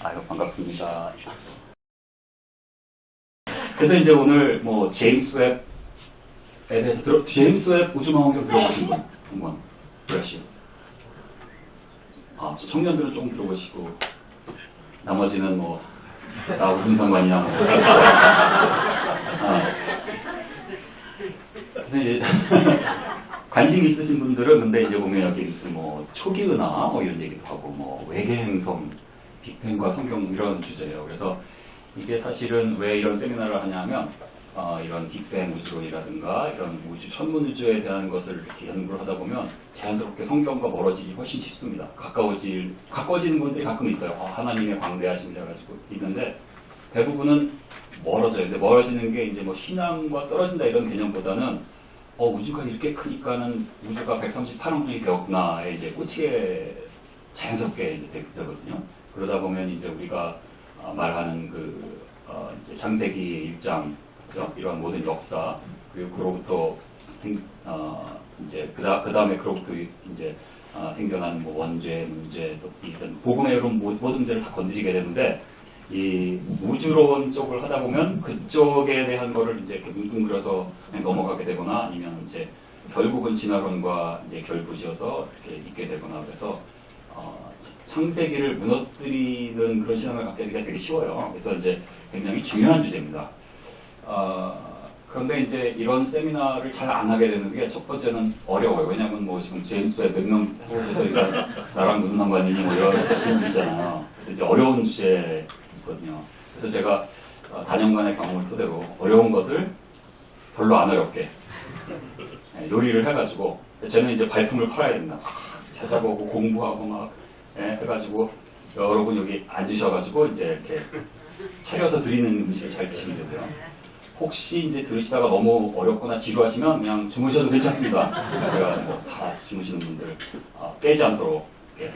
아유, 반갑습니다. 그래서 이제 오늘 뭐 제임스 웹에 대해서 제임스 웹 우주망원경 들어보신 분 한번 그러시오. 청년들은 조금 들어보시고 나머지는 뭐 나 무슨 상관이냐 뭐. 그래서 이제 관심 있으신 분들은 근데 이제 보면 여기 무슨 뭐 초기은하 뭐 이런 얘기도 하고 뭐 외계 행성, 빅뱅과 성경 이런 주제예요. 그래서 이게 사실은 왜 이런 세미나를 하냐면 이런 빅뱅 우주론이라든가 이런 우주 천문우주에 대한 것을 이렇게 연구를 하다 보면 자연스럽게 성경과 멀어지기 훨씬 쉽습니다. 가까워지는 분들이 가끔 있어요. 하나님의 광대하심이라 가지고 있는데 대부분은 멀어져요. 근데 멀어지는 게 이제 뭐 신앙과 떨어진다 이런 개념보다는 우주가 이렇게 크니까는 우주가 138억 년이 되었구나에 이제 꽂히게 자연스럽게 이제 되거든요. 그러다 보면 이제 우리가 말하는 이제 창세기 1장, 그죠? 이런 모든 역사, 그리고 그로부터 이제 그 다음에 그로부터 이제 생겨난 뭐 원죄, 문제, 또 이런 복음의 이런 모든 문제를 다 건드리게 되는데 이 우주론 쪽을 하다 보면 그쪽에 대한 거를 이제 이렇게 뭉뚱그려서 그냥 넘어가게 되거나 아니면 이제 결국은 진화론과 이제 결부지어서 이렇게 있게 되거나 그래서 창세기를 무너뜨리는 그런 신앙을 갖게 되기가 되게 쉬워요. 그래서 이제 굉장히 중요한 주제입니다. 그런데 이제 이런 세미나를 잘 안 하게 되는 게 첫 번째는 어려워요. 왜냐면 뭐 지금 제임스 웹 몇 명 해보셔서 나랑 무슨 상관이니 뭐 이런 분들이잖아요. 그래서 이제 어려운 주제거든요. 그래서 제가 단연간의 경험을 토대로 어려운 것을 별로 안 어렵게 요리를 해가지고 저는 이제 발품을 팔아야 된다. 찾아보고 공부하고 막 해가지고 여러분 여기 앉으셔가지고 이제 이렇게 차려서 드리는 음식을 잘 드시면 되고요. 혹시 이제 들으시다가 너무 어렵거나 지루하시면 그냥 주무셔도 괜찮습니다. 제가 뭐 다 주무시는 분들 깨지 않도록 이렇게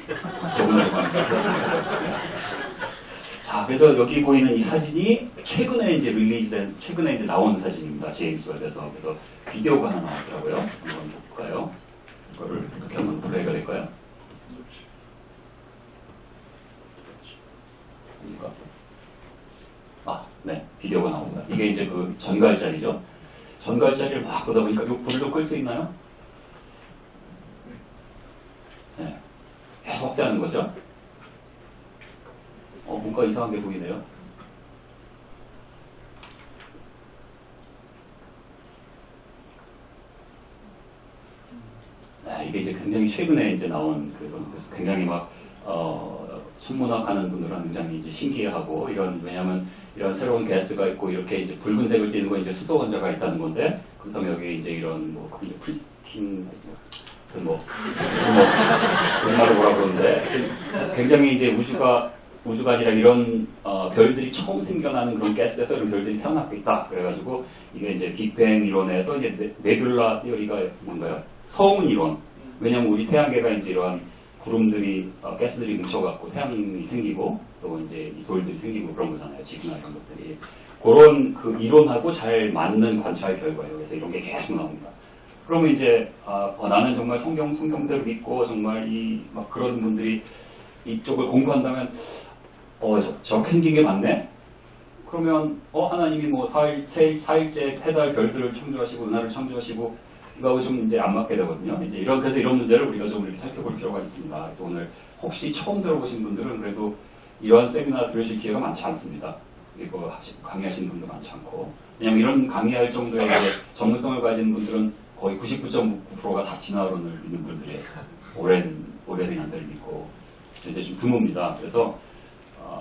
조금이라도 그렇습니다. 자, 그래서 여기 보이는 이 사진이 최근에 이제 나온 사진입니다. 제임스 웹에서. 그래서 비디오가 하나 나왔더라고요. 한번 볼까요? 이거를 어떻게 한번 플레이가 될까요? 네, 비디오가 나옵니다. 이게 이제 그 전갈짜리죠. 전갈짜리를 막 보다 보니까 이 불도 끌 수 있나요? 네, 계속 확대하는 거죠. 뭔가 이상한 게 보이네요. 이게 이제 굉장히 최근에 이제 나온 그래서 굉장히 막 천문학 하는 분들은 굉장히 이제 신기해하고 왜냐하면 이런 새로운 가스가 있고 이렇게 이제 붉은색을 띠는 건 이제 수소 원자가 있다는 건데 그렇다면 여기 이제 이런 프리스틴 우리말로 뭐라 그러는데 굉장히 이제 우주가 아니라 이런 별들이 처음 생겨나는 그런 가스에서 이런 별들이 태어나고 있다. 그래가지고 이게 이제 빅뱅 이론에서 이제 네뷸라 티어리가 뭔가요? 서운 이론. 왜냐면 우리 태양계가 이제 이러한 구름들이, 가스들이 뭉쳐갖고 태양이 생기고, 또 이제 이 돌들이 생기고 그런 거잖아요. 지구나 이런 것들이. 그런 그 이론하고 잘 맞는 관찰 결과예요. 그래서 이런 게 계속 나옵니다. 그러면 이제, 나는 정말 성경대로 믿고, 정말 막 그런 분들이 이쪽을 공부한다면, 저렇게 생긴 게 맞네? 그러면, 하나님이 뭐 사일째 해달 별들을 창조하시고, 은하를 창조하시고, 이거하고 좀 이제 안 맞게 되거든요. 이제 그래서 이런 문제를 우리가 좀 이렇게 살펴볼 필요가 있습니다. 그래서 오늘 혹시 처음 들어보신 분들은 그래도 이런 세미나 들으실 기회가 많지 않습니다. 그리고 강의하시는 분도 많지 않고. 왜냐면 이런 강의할 정도의 전문성을 가진 분들은 거의 99.9%가 다 진화론을 믿는 분들이 오래된 연대를 믿고, 이제 좀 드뭅니다. 그래서,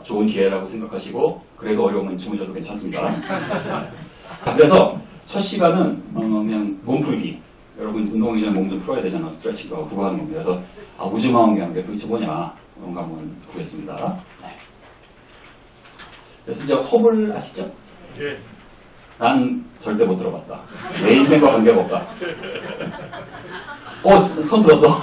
좋은 기회라고 생각하시고, 그래도 어려우면 주무셔도 괜찮습니다. 그래서 첫 시간은, 그냥 몸풀기. 여러분 운동하기 전에 몸 좀 풀어야 되잖아. 스트레칭도 하고 그거 하는 겁니다. 그래서 우주망원경 게 도대체 뭐냐 그런 거 한번 보겠습니다. 네. 그래서 이제 허블 아시죠? 예. 난 절대 못 들어봤다. 내 인생과 관계가 없다. 손 들었어.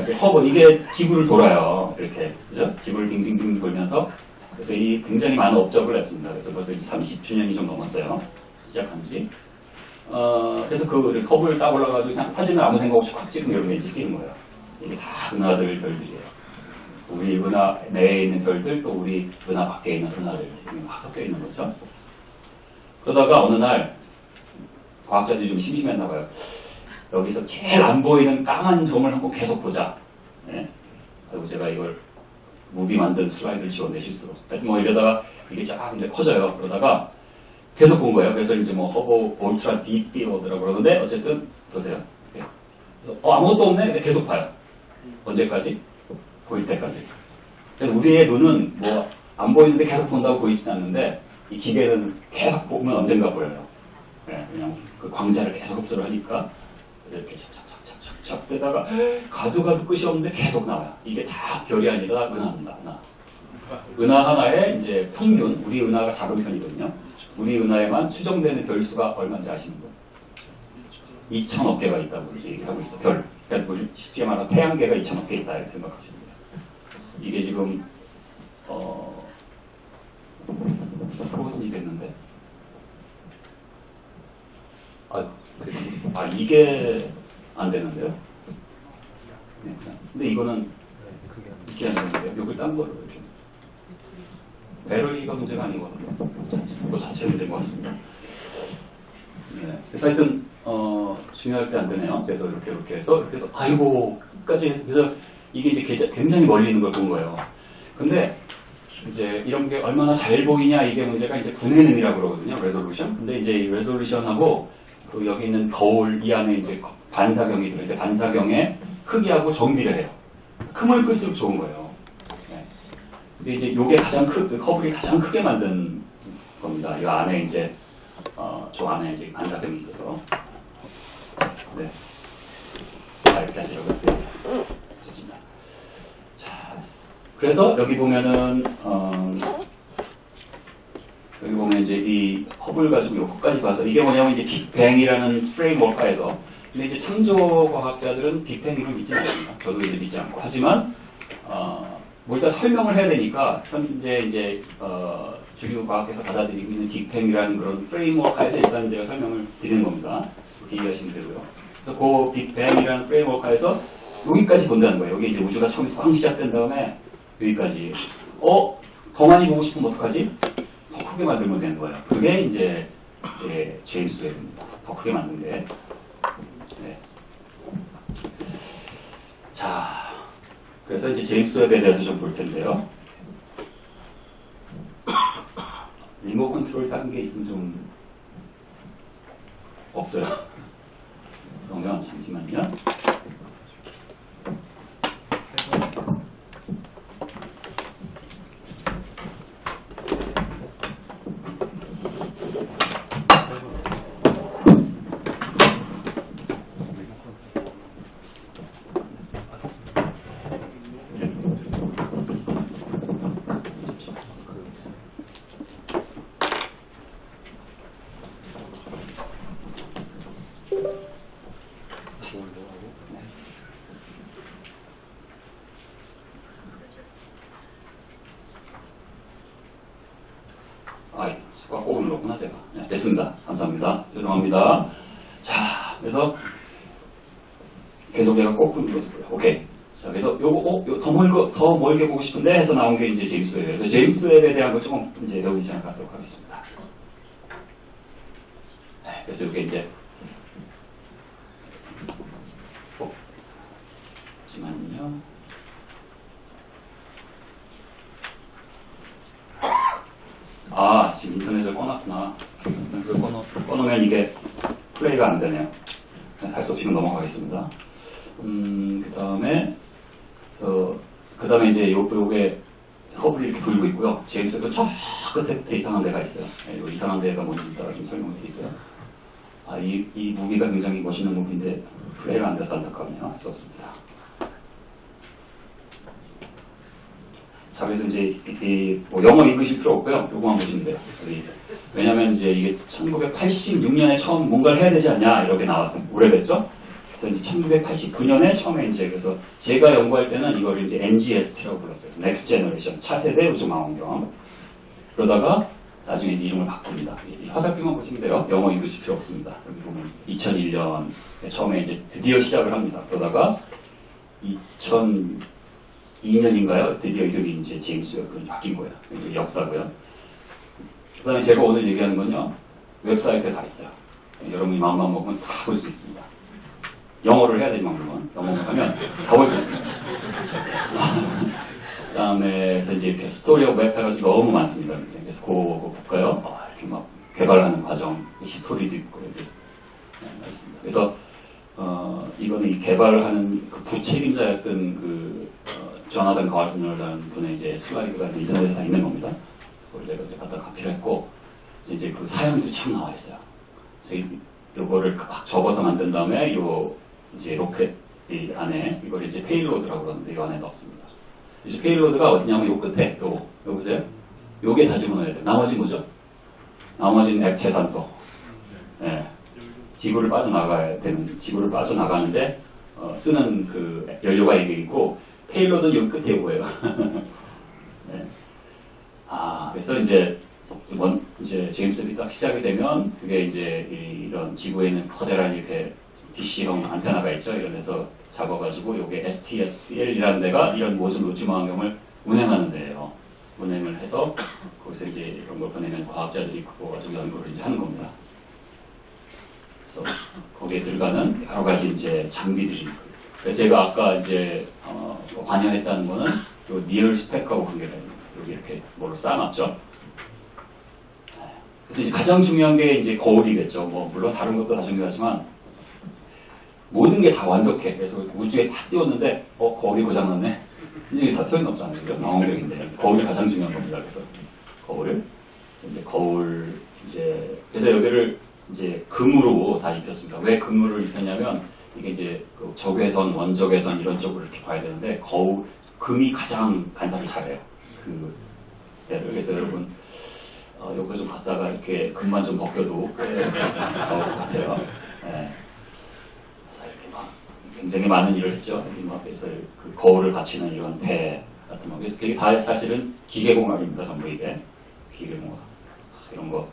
네, 허블 이게 지구를 돌아요. 이렇게 그죠? 지구를 빙빙빙 돌면서 그래서 이 굉장히 많은 업적을 했습니다. 그래서 벌써 30주년이 좀 넘었어요. 시작한 지. 그래서 그 허블 딱 올라가지고 사진을 아무 생각 없이 확 찍으면 이런 게 이제 끼는 거예요. 이게 다 은하들 별들이에요. 우리 은하 내에 있는 별들, 또 우리 은하 밖에 있는 은하들 막 섞여 있는 거죠. 그러다가 어느 날 과학자들이 좀 심심했나 봐요. 여기서 제일 안 보이는 까만 점을 한번 계속 보자. 네. 그리고 제가 이걸 무비 만든 슬라이드를 지웠네, 실수로. 하여튼 뭐 이러다가 이게 쫙 이제 커져요. 그러다가 계속 본 거예요. 그래서 이제 뭐 허브 울트라 딥비어드라고 그러는데 어쨌든 보세요. 네. 그래서 아무것도 없네. 근데 계속 봐요. 언제까지? 보일 때까지. 그래서 우리의 눈은 뭐 안 보이는데 계속 본다고 보이진 않는데 이 기계는 계속 보면 언젠가 보여요. 네, 그냥 그 광자를 계속 흡수를 하니까 이렇게 착착착착착 되다가 가도 끝이 없는데 계속 나와요. 이게 다 별이 아니라 은하입니다. 은하 하나에 이제 평균, 우리 은하가 작은 편이거든요. 우리 은하에만 추정되는 별 수가 얼마인지 아시는 분? 2,000억 개가 있다고 이제 얘기하고 있어, 별. 그러니까 쉽게 말해서 태양계가 2,000억 개 있다 이렇게 생각하시면 돼요. 이게 지금 무슨 됐는데? 이게 안 되는데요? 네. 근데 이거는 이게 안 되는데요? 여기 딴 거를 좀. 배럴리가 문제가 아닌 것 같아요. 이거 자체 문제인 것 같습니다. 네. 그래서 하여튼, 중요할 때 안 되네요. 그래서 이렇게 해서, 아이고, 끝까지, 그래서 이게 이제 굉장히 멀리 있는 걸 본 거예요. 근데, 이제 이런 게 얼마나 잘 보이냐 이게 문제가 이제 분해능이라고 그러거든요. 레솔루션. 근데 이제 이 레솔루션하고 그 여기 있는 거울 이 안에 이제 반사경이 들어있는데 반사경의 크기하고 정비를 해요. 크면 클수록 좋은 거예요. 네. 근데 이제 요게 허블이 가장 크게 만든 겁니다. 이 안에 이제 저 안에 이제 반사경이 있어서. 네. 이렇게 하시라고요. 좋습니다. 자, 그래서 여기 보면은 여기 보면 이제 이 허블 가지고 요거까지 봐서 이게 뭐냐면 이제 빅뱅이라는 프레임워크에서 근데 이제 창조 과학자들은 빅뱅을 믿지 않습니다. 저도 이제 믿지 않고 하지만 뭐 일단 설명을 해야 되니까 현재 이제 주류 과학에서 받아들이고 있는 빅뱅이라는 그런 프레임워크에서 일단 제가 설명을 드리는 겁니다. 그렇게 이해하시면 되고요. 그래서 그 빅뱅이라는 프레임워크에서 여기까지 본다는 거예요. 여기 이제 우주가 처음 꽝 시작된 다음에 여기까지. 더 많이 보고 싶으면 어떡하지? 더 크게 만들면 되는 거예요. 그게 이제 제임스 웹입니다. 더 크게 만든 게. 네. 자, 그래서 이제 제임스 웹에 대해서 좀 볼 텐데요. 리모트 컨트롤 다른 게 있으면 좀 없어요. 그러면 잠시만요. 꼭 눌렀구나, 제가. 네, 됐습니다. 감사합니다. 죄송합니다. 자, 그래서 계속 제가 꼭 눌렀어요. 오케이. 자, 그래서 요거, 더 멀게 보고 싶은데 해서 나온 게 이제 제임스 웹. 그래서 제임스 웹에 대한 걸 조금 이제 배우기 시작하도록 하겠습니다. 네, 그래서 이렇게 이제 잠시만요. 지금 인터넷을 꺼놨구나. 그걸 꺼놓으면 이게 플레이가 안 되네요. 할 수 없이 넘어가겠습니다. 그 다음에 이제 요게 허블이 이렇게 돌고 있고요. 제임스도 저 끝에 이상한 데가 있어요. 요 이상한 데가 뭔지 이따가 좀 설명을 드릴게요. 이 무비가 굉장히 멋있는 무비인데 플레이가 안 돼서 안타깝네요. 할 수 없습니다. 자, 그래서 이제 뭐 영어 읽으실 필요 없고요. 요거만 보시면 돼요. 왜냐면 이제 이게 1986년에 처음 뭔가를 해야 되지 않냐 이렇게 나왔어요. 오래됐죠? 그래서 이제 1989년에 처음에 이제 그래서 제가 연구할 때는 이걸 이제 NGST라고 불렀어요. Next Generation 차세대 우주망원경. 그러다가 나중에 이름을 바꿉니다. 화살표만 보시면 돼요. 영어 읽으실 필요 없습니다. 여기 보면 2001년에 처음에 이제 드디어 시작을 합니다. 그러다가 2002년인가요? 드디어 이름이 이제 제임스 웹으로 바뀐 거예요. 이제 역사고요. 그 다음에 제가 오늘 얘기하는 건요, 웹사이트에 다 있어요. 여러분이 마음만 먹으면 다 볼 수 있습니다. 영어를 해야 되지만 물론 영어만 하면 다 볼 수 있습니다. 그 다음에 이제 이렇게 스토리 오브 웹 해가지고 너무 많습니다. 그래서 그거 볼까요? 이렇게 막 개발하는 과정, 히스토리도 있고 이렇게 있습니다. 그래서 이거는 이 개발하는 그 부책임자였던 그 조나단 가와슨이라는 분의 이제 슬라이드가 인터넷에 다 있는 겁니다. 그걸 내가 이제 갖다 카피를 했고 이제 그 사연도 참 나와 있어요. 그래서 요거를 막 접어서 만든 다음에 요 이제 로켓 이 안에 이걸 이제 페일로드라고 그러는데 이 안에 넣습니다. 이제 페일로드가 어디냐면 요 끝에 요거 보세요. 요게 다 집어넣어야 돼요. 나머지 뭐죠? 나머지는 액체 산소. 예. 지구를 빠져나가야 되는, 지구를 빠져나가는데 쓰는 그 연료가 이게 있고 페일로드는 여기 끝에 이거예요. 네. 그래서 이제 제임스 웹이 딱 시작이 되면 그게 이제 이런 지구에 있는 커다란 이렇게 DC형 안테나가 있죠. 이런 데서 잡아가지고 요게 STS-1이라는 데가 이런 모든 우주망원경을 운행하는 데예요. 운행을 해서 거기서 이제 이런 걸 보내면 과학자들이 그거 가지고 연구를 이제 하는 겁니다. 그래서 거기에 들어가는 여러 가지 이제 장비들이 있고. 그래서 제가 아까 이제 관여했다는 거는 요 니얼 스펙하고 관계가 있는 거예요. 여기 이렇게 뭐로 쌓아놨죠. 그래서 이제 가장 중요한 게 이제 거울이겠죠. 뭐 물론 다른 것도 다 중요하지만 모든 게 다 완벽해. 그래서 우주에 다 띄웠는데 거울이 고장났네. 이게 소용이 없잖아요. 그죠? 망원경인데 거울이 가장 중요한 겁니다. 그래서 거울 이제 그래서 여기를 이제 금으로 다 입혔습니다. 왜 금으로 입혔냐면 이게 이제 그 적외선, 원적외선 이런 쪽으로 이렇게 봐야 되는데 금이 가장 반사를 잘해요. 그래서 여러분 요거 좀 갖다가 이렇게 금만 좀 벗겨도 나올 것 같아요. 네. 그래서 이렇게 막 굉장히 많은 일을 했죠. 그래서 그 거울을 갖추는 이런 배 같은 거. 그래서 그게 다 사실은 기계공학입니다. 전부 이게 기계공학 이런 거.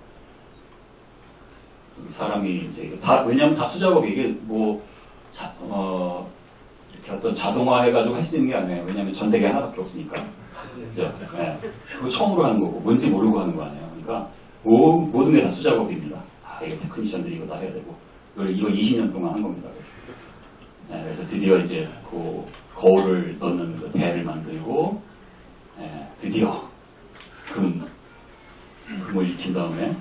사람이 이제 다 왜냐하면 다 수작업이 이게 뭐 이렇게 어떤 자동화 해가지고 할 수 있는 게 아니에요. 왜냐하면 전 세계 하나밖에 없으니까. 그죠? 네. 그거 처음으로 하는 거고 뭔지 모르고 하는 거 아니에요. 그러니까 모든 게 다 수작업입니다. 이거 테크니션들이 이거 다 해야 되고 이거 20년 동안 한 겁니다. 그래서 드디어 이제 그 거울을 넣는 그 배를 만들고 드디어 금을 익힌 다음에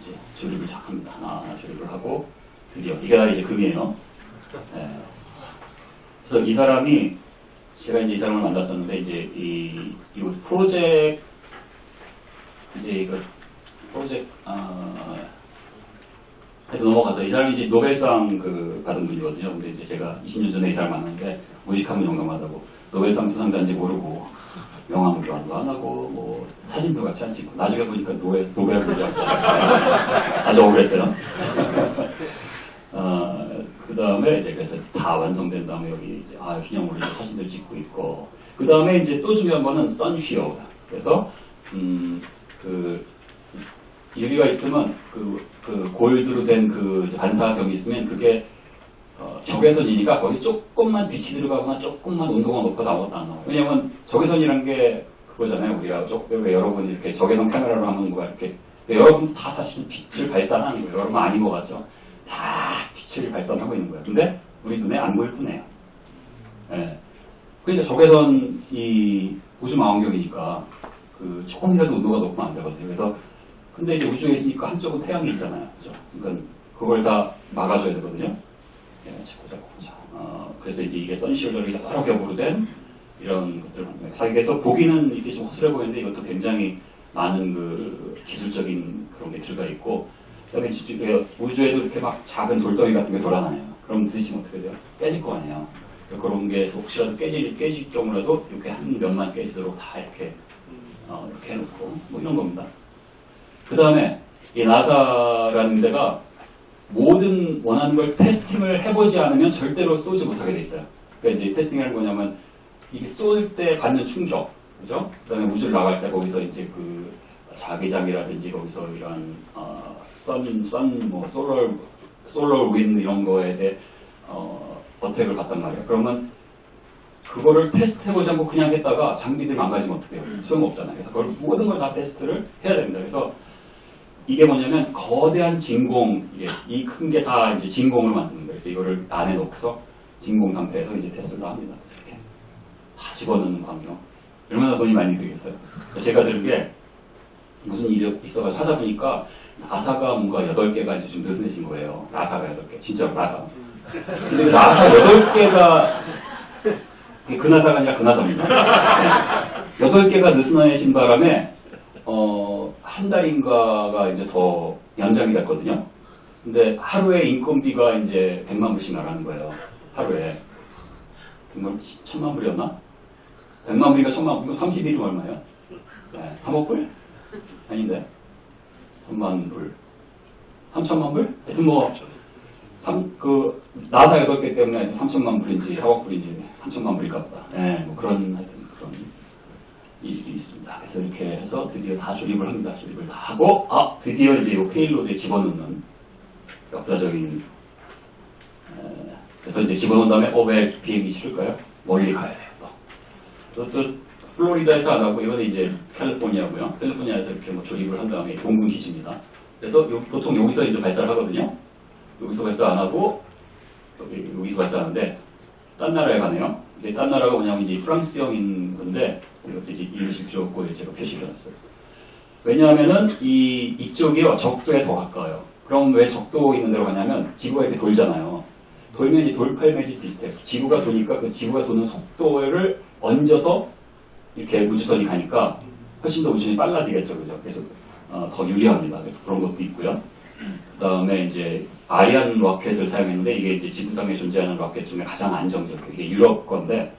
이제 조립을 시작합니다. 하나 조립을 하고 드디어 이게 다 이제 금이에요. 그래서 이 사람이 제가 이제 이 사람을 만났었는데 이제 이 프로젝트 넘어가서 이 사람이 이제 노벨상 받은 분이거든요. 근데 이제 제가 20년 전에 이 사람 만났는데 무식하면 용감하다고 노벨상 수상자인지 모르고 명함 교환도 안 하고 뭐 사진도 같이 안 찍고 나중에 보니까 노벨을 받았어요. 아주 억울했어요. 그 다음에 이제 그래서 다 완성된 다음에 여기 이제 기념으로 이제 사진들 찍고 있고 그 다음에 이제 또 중요한 거는 선쉬어드. 그래서 유리가 있으면 골드로 된 반사경이 있으면 그게 적외선이니까 거기 조금만 빛이 들어가거나 조금만 온도가 높아도 아무것도 안 나와요. 왜냐면 적외선이라는 게 그거잖아요. 우리가 여러분 이렇게 적외선 카메라로 하는 거가 이렇게 여러분도 다 사실 빛을 발산하는 거예요. 여러분 아닌 것 같죠? 다 빛을 발산하고 있는 거예요. 근데 우리 눈에 안 보일 뿐이에요. 그러니까 적외선 이 우주망원경이니까 조금이라도 온도가 높으면 안 되거든요. 그래서 근데 이제 우주에 있으니까 한쪽은 태양이 있잖아요. 그죠? 그러니까 그걸 다 막아줘야 되거든요. 그래서 이제 이게 선실더이 여러 겹으로 된 이런 것들. 그래서 보기는 이게 좀 허술해 보이는데 이것도 굉장히 많은 기술적인 그런 게 들어가 있고, 그다음에 우주에도 이렇게 막 작은 돌덩이 같은 게 돌아다녀요. 그럼 드시면 어떻게 돼요? 깨질 거 아니에요. 그런 게 혹시라도 깨질 경우라도 이렇게 한 면만 깨지도록 다 이렇게 해놓고 뭐 이런 겁니다. 그 다음에 이 나사라는 데가 모든 원하는 걸 테스팅을 해보지 않으면 절대로 쏘지 못하게 돼 있어요. 그러니까 이제 테스팅이라는 거냐면 이게 쏠 때 받는 충격, 그죠? 그 다음에 우주를 나갈 때 거기서 이제 자기장이라든지 거기서 이런 솔러 윈 이런 거에 대해 어택을 받단 말이에요. 그러면 그거를 테스트해보지 않고 그냥 했다가 장비들이 망가지면 어떻게 해요? 소용없잖아요. 그래서 그걸 모든 걸 다 테스트를 해야 됩니다. 그래서 이게 뭐냐면 거대한 진공, 이 큰 게 다 이제 진공을 만드는 거예요. 그래서 이거를 안에 넣고서 진공 상태에서 이제 테스트를 합니다. 이렇게 다 집어넣는 광경. 얼마나 돈이 많이 들겠어요. 제가 들은 게 무슨 일이 있어가지고 하다 보니까 나사가 뭔가 8개가 이제 좀 느슨해진 거예요. 나사가 8개. 진짜로 나사. 근데 그 나사 8개가 그 나사가 아니라 그 나사입니다. 네. 8개가 느슨해진 바람에 한 달인가가 이제 더 연장이 됐거든요. 근데 하루에 인건비가 이제 100만 불씩 나가는 거예요. 하루에. 100만, 1000만 불이었나? 100만 불이니까 1000만 불, 31은 얼마예요? 네, 3억 불? 아닌데. 1000만 불. 3000만 불? 하여튼 뭐, 나사 8개 때문에 3000만 불인지 4억 불인지 3000만 불일까 보다. 네, 뭐 그런, 하여튼 그런 일이 있습니다. 그래서 이렇게 해서 드디어 다 조립을 합니다. 조립을 다 하고, 드디어 이제 이 페일로드에 집어넣는 역사적인, 그래서 이제 집어넣은 다음에, 왜 비행기 실을까요? 멀리 가야 돼요, 또. 또, 플로리다에서 안 하고, 이거는 이제 캘리포니아고요. 캘리포니아에서 이렇게 뭐 조립을 한 다음에 공군 기지입니다. 그래서 보통 여기서 이제 발사를 하거든요. 여기서 발사 안 하고, 여기서 발사하는데, 딴 나라에 가네요. 이게 딴 나라가 뭐냐면 이제 프랑스형인 건데, 이것도 이제 이유식 좋고 제가 표시를 해놨어요. 왜냐하면은 이쪽이요, 적도에 더 가까워요. 그럼 왜 적도 있는 데로 가냐면, 지구가 이렇게 돌잖아요. 돌면 이제 돌팔매지 비슷해요. 지구가 도니까 그 지구가 도는 속도를 얹어서 이렇게 우주선이 가니까 훨씬 더 우주선이 빨라지겠죠. 그죠? 그래서 더 유리합니다. 그래서 그런 것도 있고요. 그 다음에 이제 아리안 로켓을 사용했는데 이게 이제 지구상에 존재하는 로켓 중에 가장 안정적이에요. 이게 유럽 건데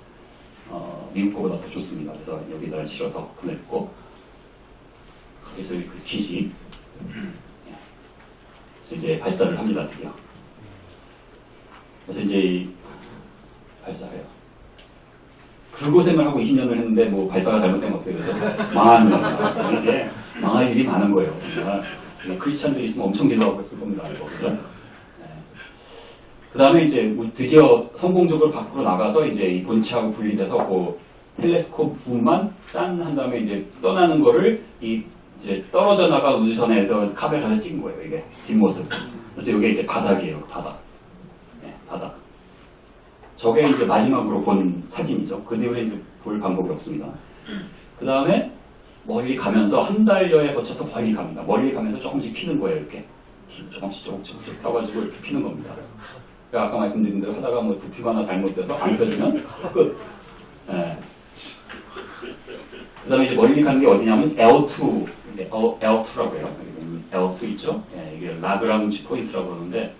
미국 거보다 더 좋습니다. 그래서 여기다 실어서 보냈고 그래서 그 기지 그래서 이제 발사를 합니다. 드디어. 그래서 이제 발사해요. 그 고생을 하고 20년을 했는데 뭐 발사가 잘못되면 어떻게 되죠? 망하는 겁니다. 이게 망할 일이 많은 거예요. 정말 크리스찬들이 있으면 엄청 기도하고 있을 겁니다. 알고, 그죠? 네. 그 다음에 이제 드디어 성공적으로 밖으로 나가서 이제 이 본체하고 분리돼서 그 텔레스콥 부분만 짠 한 다음에 이제 떠나는 거를 이제 떨어져 나간 우주선에서 카메라에서 찍은 거예요. 이게 뒷모습. 그래서 이게 이제 바닥이에요. 바닥. 네, 바닥. 저게 이제 마지막으로 본 사진이죠. 그 뒤로는 이제 볼 방법이 없습니다. 그 다음에 멀리 가면서 한 달여에 거쳐서 멀리 갑니다. 멀리 가면서 조금씩 피는 거예요. 이렇게 조금씩 펴가지고 이렇게 피는 겁니다. 그러니까 아까 말씀드린 대로 하다가 뭐 부피가 잘못돼서 안 펴지면 끝. 네. 그 다음에 이제 멀리 가는 게 어디냐면 L2, L2라고 해요. L2 있죠? 네, 이게 라그랑지 포인트라고 그러는데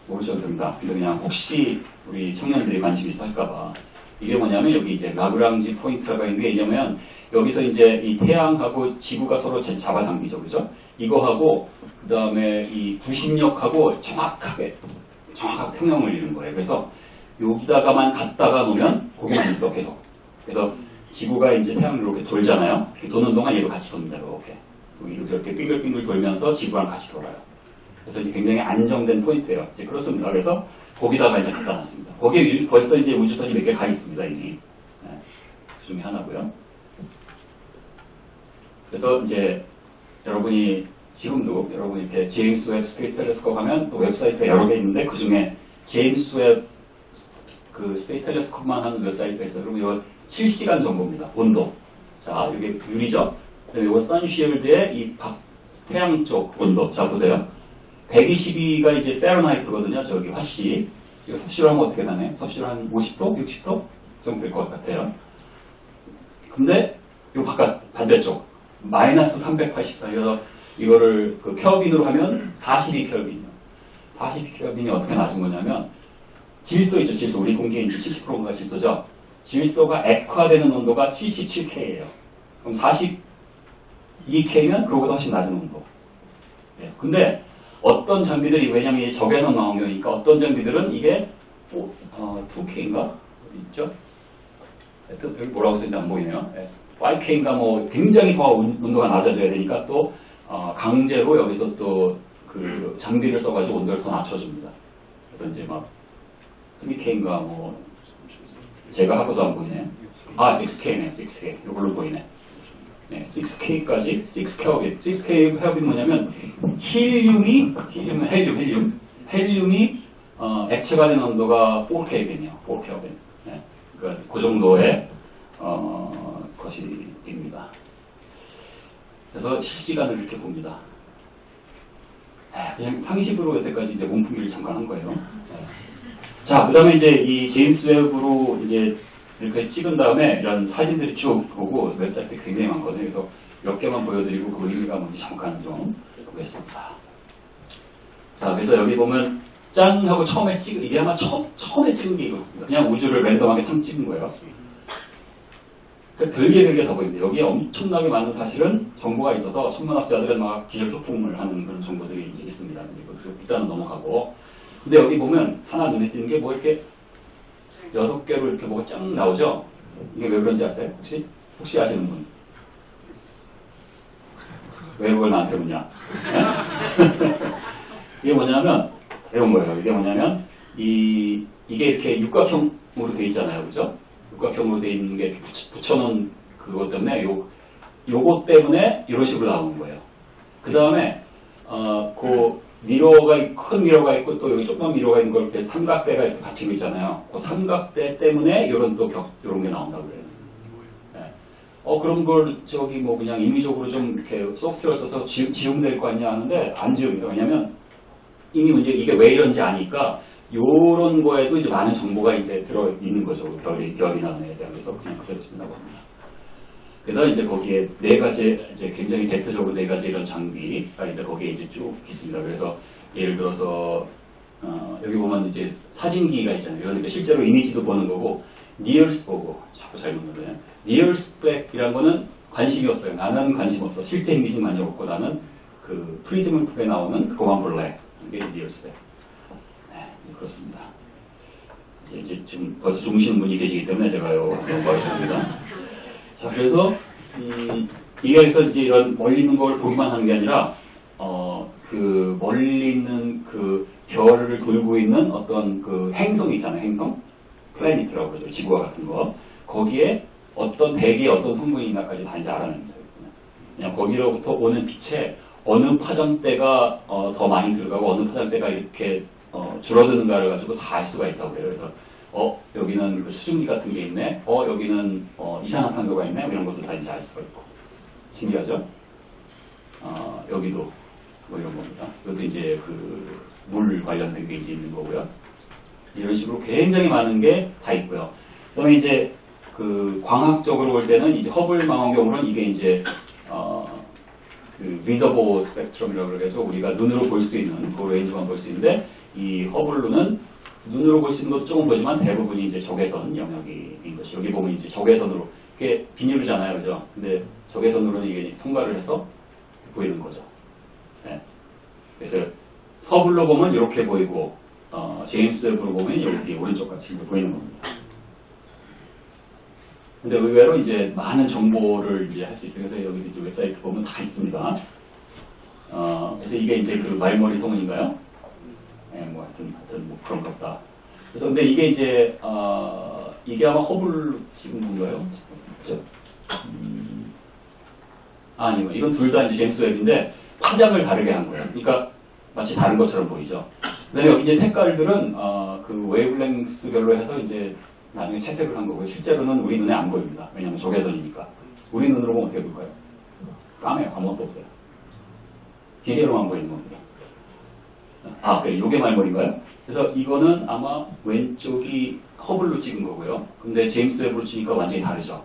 모르셔도 됩니다. 그냥 혹시 우리 청년들이 관심 있어 할까봐. 이게 뭐냐면 여기 이제 라그랑지 포인트라고 있는 게 뭐냐면 여기서 이제 이 태양하고 지구가 서로 잡아당기죠. 그죠? 이거하고 그 다음에 이 부심력하고 정확하게 평형을 이루는 거예요. 그래서 여기다가만 갖다가 놓으면 거기만 있어 계속. 그래서 지구가 이제 태양을 이렇게 돌잖아요. 이렇게 도는 동안 얘도 같이 돕니다. 이렇게 빙글빙글 돌면서 지구랑 같이 돌아요. 그래서 이제 굉장히 안정된 포인트예요. 이제 그렇습니다. 그래서 거기다가 이제 갖다 놨습니다. 거기에 벌써 이제 우주선이 몇 개 가 있습니다. 이미. 네. 그 중에 하나고요. 그래서 이제 여러분이 지금도 여러분이 이렇게 제임스 웹 스페이스 텔레스콥 하면 또 웹사이트가 여러 개 있는데 그 중에 제임스 웹 그 스페이스 텔레스콥만 하는 웹사이트가 있어요. 그러면 이거 7시간 정보입니다. 온도. 자, 이게 유리죠. 그다음에 이거 선쉴드의 이 태양 쪽 온도. 자, 보세요. 122가 이제 페르나이트거든요. 저기 화씨. 이거 섭씨로 하면 어떻게 되나요? 섭씨로 한 50도? 60도? 정도 될 것 같아요. 근데 이 반대쪽 마이너스 384. 그래서 이거를 그 켈빈으로 하면 42켈빈이요. 42켈빈이 어떻게 낮은 거냐면 질소 있죠. 질소. 우리 공기의 이제 70%가 질소죠. 질소가 액화되는 온도가 77K예요. 그럼 42K면 그거보다 훨씬 낮은 온도. 네. 근데 어떤 장비들이 왜냐면 적외선 망원경이니까 어떤 장비들은 이게 2K인가 있죠? 하여튼 여기 뭐라고 써있는지 안 보이네요. 5K인가 뭐 굉장히 더 온도가 낮아져야 되니까 또 강제로 여기서 또 그 장비를 써가지고 온도를 더 낮춰줍니다. 그래서 이제 막 3K인가 뭐 제가 하고도 안 보이네. 아, 6K네, 6K. 이걸로 보이네. 네, 6K까지, 6K 헤어빈 뭐냐면, 헬륨이, 액체가 된 온도가 4Kelvin이에요. 4Kelvin. 네, 그 정도의, 것입니다. 그래서 실시간을 이렇게 봅니다. 그냥 상식으로 여태까지 이제 몸풀기를 잠깐 한 거예요. 네. 자, 그 다음에 이제 이 제임스 웹으로 이제 이렇게 찍은 다음에 이런 사진들이 쭉 보고 웹사이트 굉장히 많거든요. 그래서 몇 개만 보여드리고 그 의미가 뭔지 잠깐 좀 보겠습니다. 자, 그래서 여기 보면 짠 하고 처음에 찍은, 이게 아마 처음에 찍은 게 이거입니다. 그냥 우주를 랜덤하게 탕 찍은 거예요. 별게 더 보입니다. 여기에 엄청나게 많은 사실은 정보가 있어서 천문학자들은 막 기절토풍을 하는 그런 정보들이 이제 있습니다. 일단은 넘어가고. 근데 여기 보면 하나 눈에 띄는 게 뭐 이렇게 6개로 이렇게 뭐가 쫙 나오죠? 이게 왜 그런지 아세요? 혹시 아시는 분? 왜 그걸 나한테 묻냐? 이게 뭐냐면, 이런 거예요. 이게 뭐냐면, 이게 이렇게 육각형으로 되어 있잖아요. 그죠? 육각형으로 되어 있는 게 이렇게 붙여놓은 그것 때문에, 요거 때문에 이런 식으로 나오는 거예요. 그 다음에, 큰 미러가 있고 또 여기 조그만 미러가 있는 걸 이렇게 삼각대가 이렇게 받치고 있잖아요. 그 삼각대 때문에 이런 게 나온다고 그래요. 네. 그런 걸 뭐 그냥 임의적으로 좀 이렇게 소프트웨어 써서 지우면 될 거 아니냐 하는데 안 지웁니다. 왜냐면 이미 이제 이게 왜 이런지 아니까 요런 거에도 이제 많은 정보가 이제 들어있는 거죠. 별이나 에 대해서 그냥 그대로 쓴다고 합니다. 그래서 이제 거기에 네 가지, 이제 굉장히 대표적으로 네 가지 이런 장비가 이제 거기에 이제 쭉 있습니다. 그래서 예를 들어서, 여기 보면 이제 사진기가 있잖아요. 그러니까 실제로 이미지도 보는 거고, 니얼스 보고, 자꾸 잘못 누르네. 니얼스 백이란 거는 관심이 없어요. 나는 관심 없어. 실제 이미지 만져봤고 나는 그 프리즈문 컵에 나오는 그거만 볼래. 이게 니얼스 백. 네, 그렇습니다. 이제 좀 벌써 주무시는 분이 계시기 때문에 제가요, 넘어가겠습니다. 자, 그래서, 이게서 이제 이런 멀리 있는 걸 보기만 하는 게 아니라, 그 멀리 있는 그 별을 돌고 있는 어떤 그 행성 있잖아요, 행성? 플래닛이라고 그러죠. 지구와 같은 거. 거기에 어떤 대기에 어떤 성분이 있나까지 다 이제 알아냅니다. 그냥 거기로부터 오는 빛에 어느 파장대가 더 많이 들어가고 어느 파장대가 이렇게 줄어드는가를 가지고 다 알 수가 있다고 그래요. 그래서 여기는 그 수증기 같은 게 있네. 여기는 이산화탄소가 있네. 이런 것도 다 이제 알 수가 있고. 신기하죠? 여기도 뭐 이런 겁니다. 이것도 이제 그 물 관련된 게 이제 있는 거고요. 이런 식으로 굉장히 많은 게 다 있고요. 그다음에 이제 그 광학적으로 볼 때는 이제 허블 망원경으로는 이게 이제 그 비저보 스펙트럼이라고 해서 우리가 눈으로 볼 수 있는 그 레인지만 볼 수 있는데 이 허블로는 눈으로 볼 수 있는 것도 조금 보지만 대부분이 이제 적외선 영역인 것이 여기 보면 이제 적외선으로 이게 비닐이잖아요, 그죠? 근데 적외선으로는 이게 통과를 해서 보이는 거죠. 네. 그래서 서블로 보면 이렇게 보이고 제임스 웹으로 보면 이렇게 오른쪽 같이 보이는 겁니다. 근데 의외로 이제 많은 정보를 이제 할 수 있어요. 그래서 여기 이제 웹사이트 보면 다 있습니다. 그래서 이게 이제 그 말머리 소문인가요? 네, 뭐 하여튼 뭐 그런 것 같다. 그래서 근데 이게 이제 이게 아마 허블 지금 뭔가요? 아니요, 이건 둘 다 이제 제임스 웹인데 파장을 다르게 한 거예요. 그러니까 마치 다른 것처럼 보이죠. 근데 여기 이제 색깔들은 그 웨이블랭스별로 해서 이제 나중에 채색을 한 거고요. 실제로는 우리 눈에 안 보입니다. 왜냐하면 적외선이니까. 우리 눈으로 보면 어떻게 볼까요? 까매요. 아무것도 없어요. 기계로만 보이는 겁니다. 그래. 이게 말머리인가요? 그래서 이거는 아마 왼쪽이 허블로 찍은 거고요. 근데 제임스 웹으로 찍으니까 완전히 다르죠.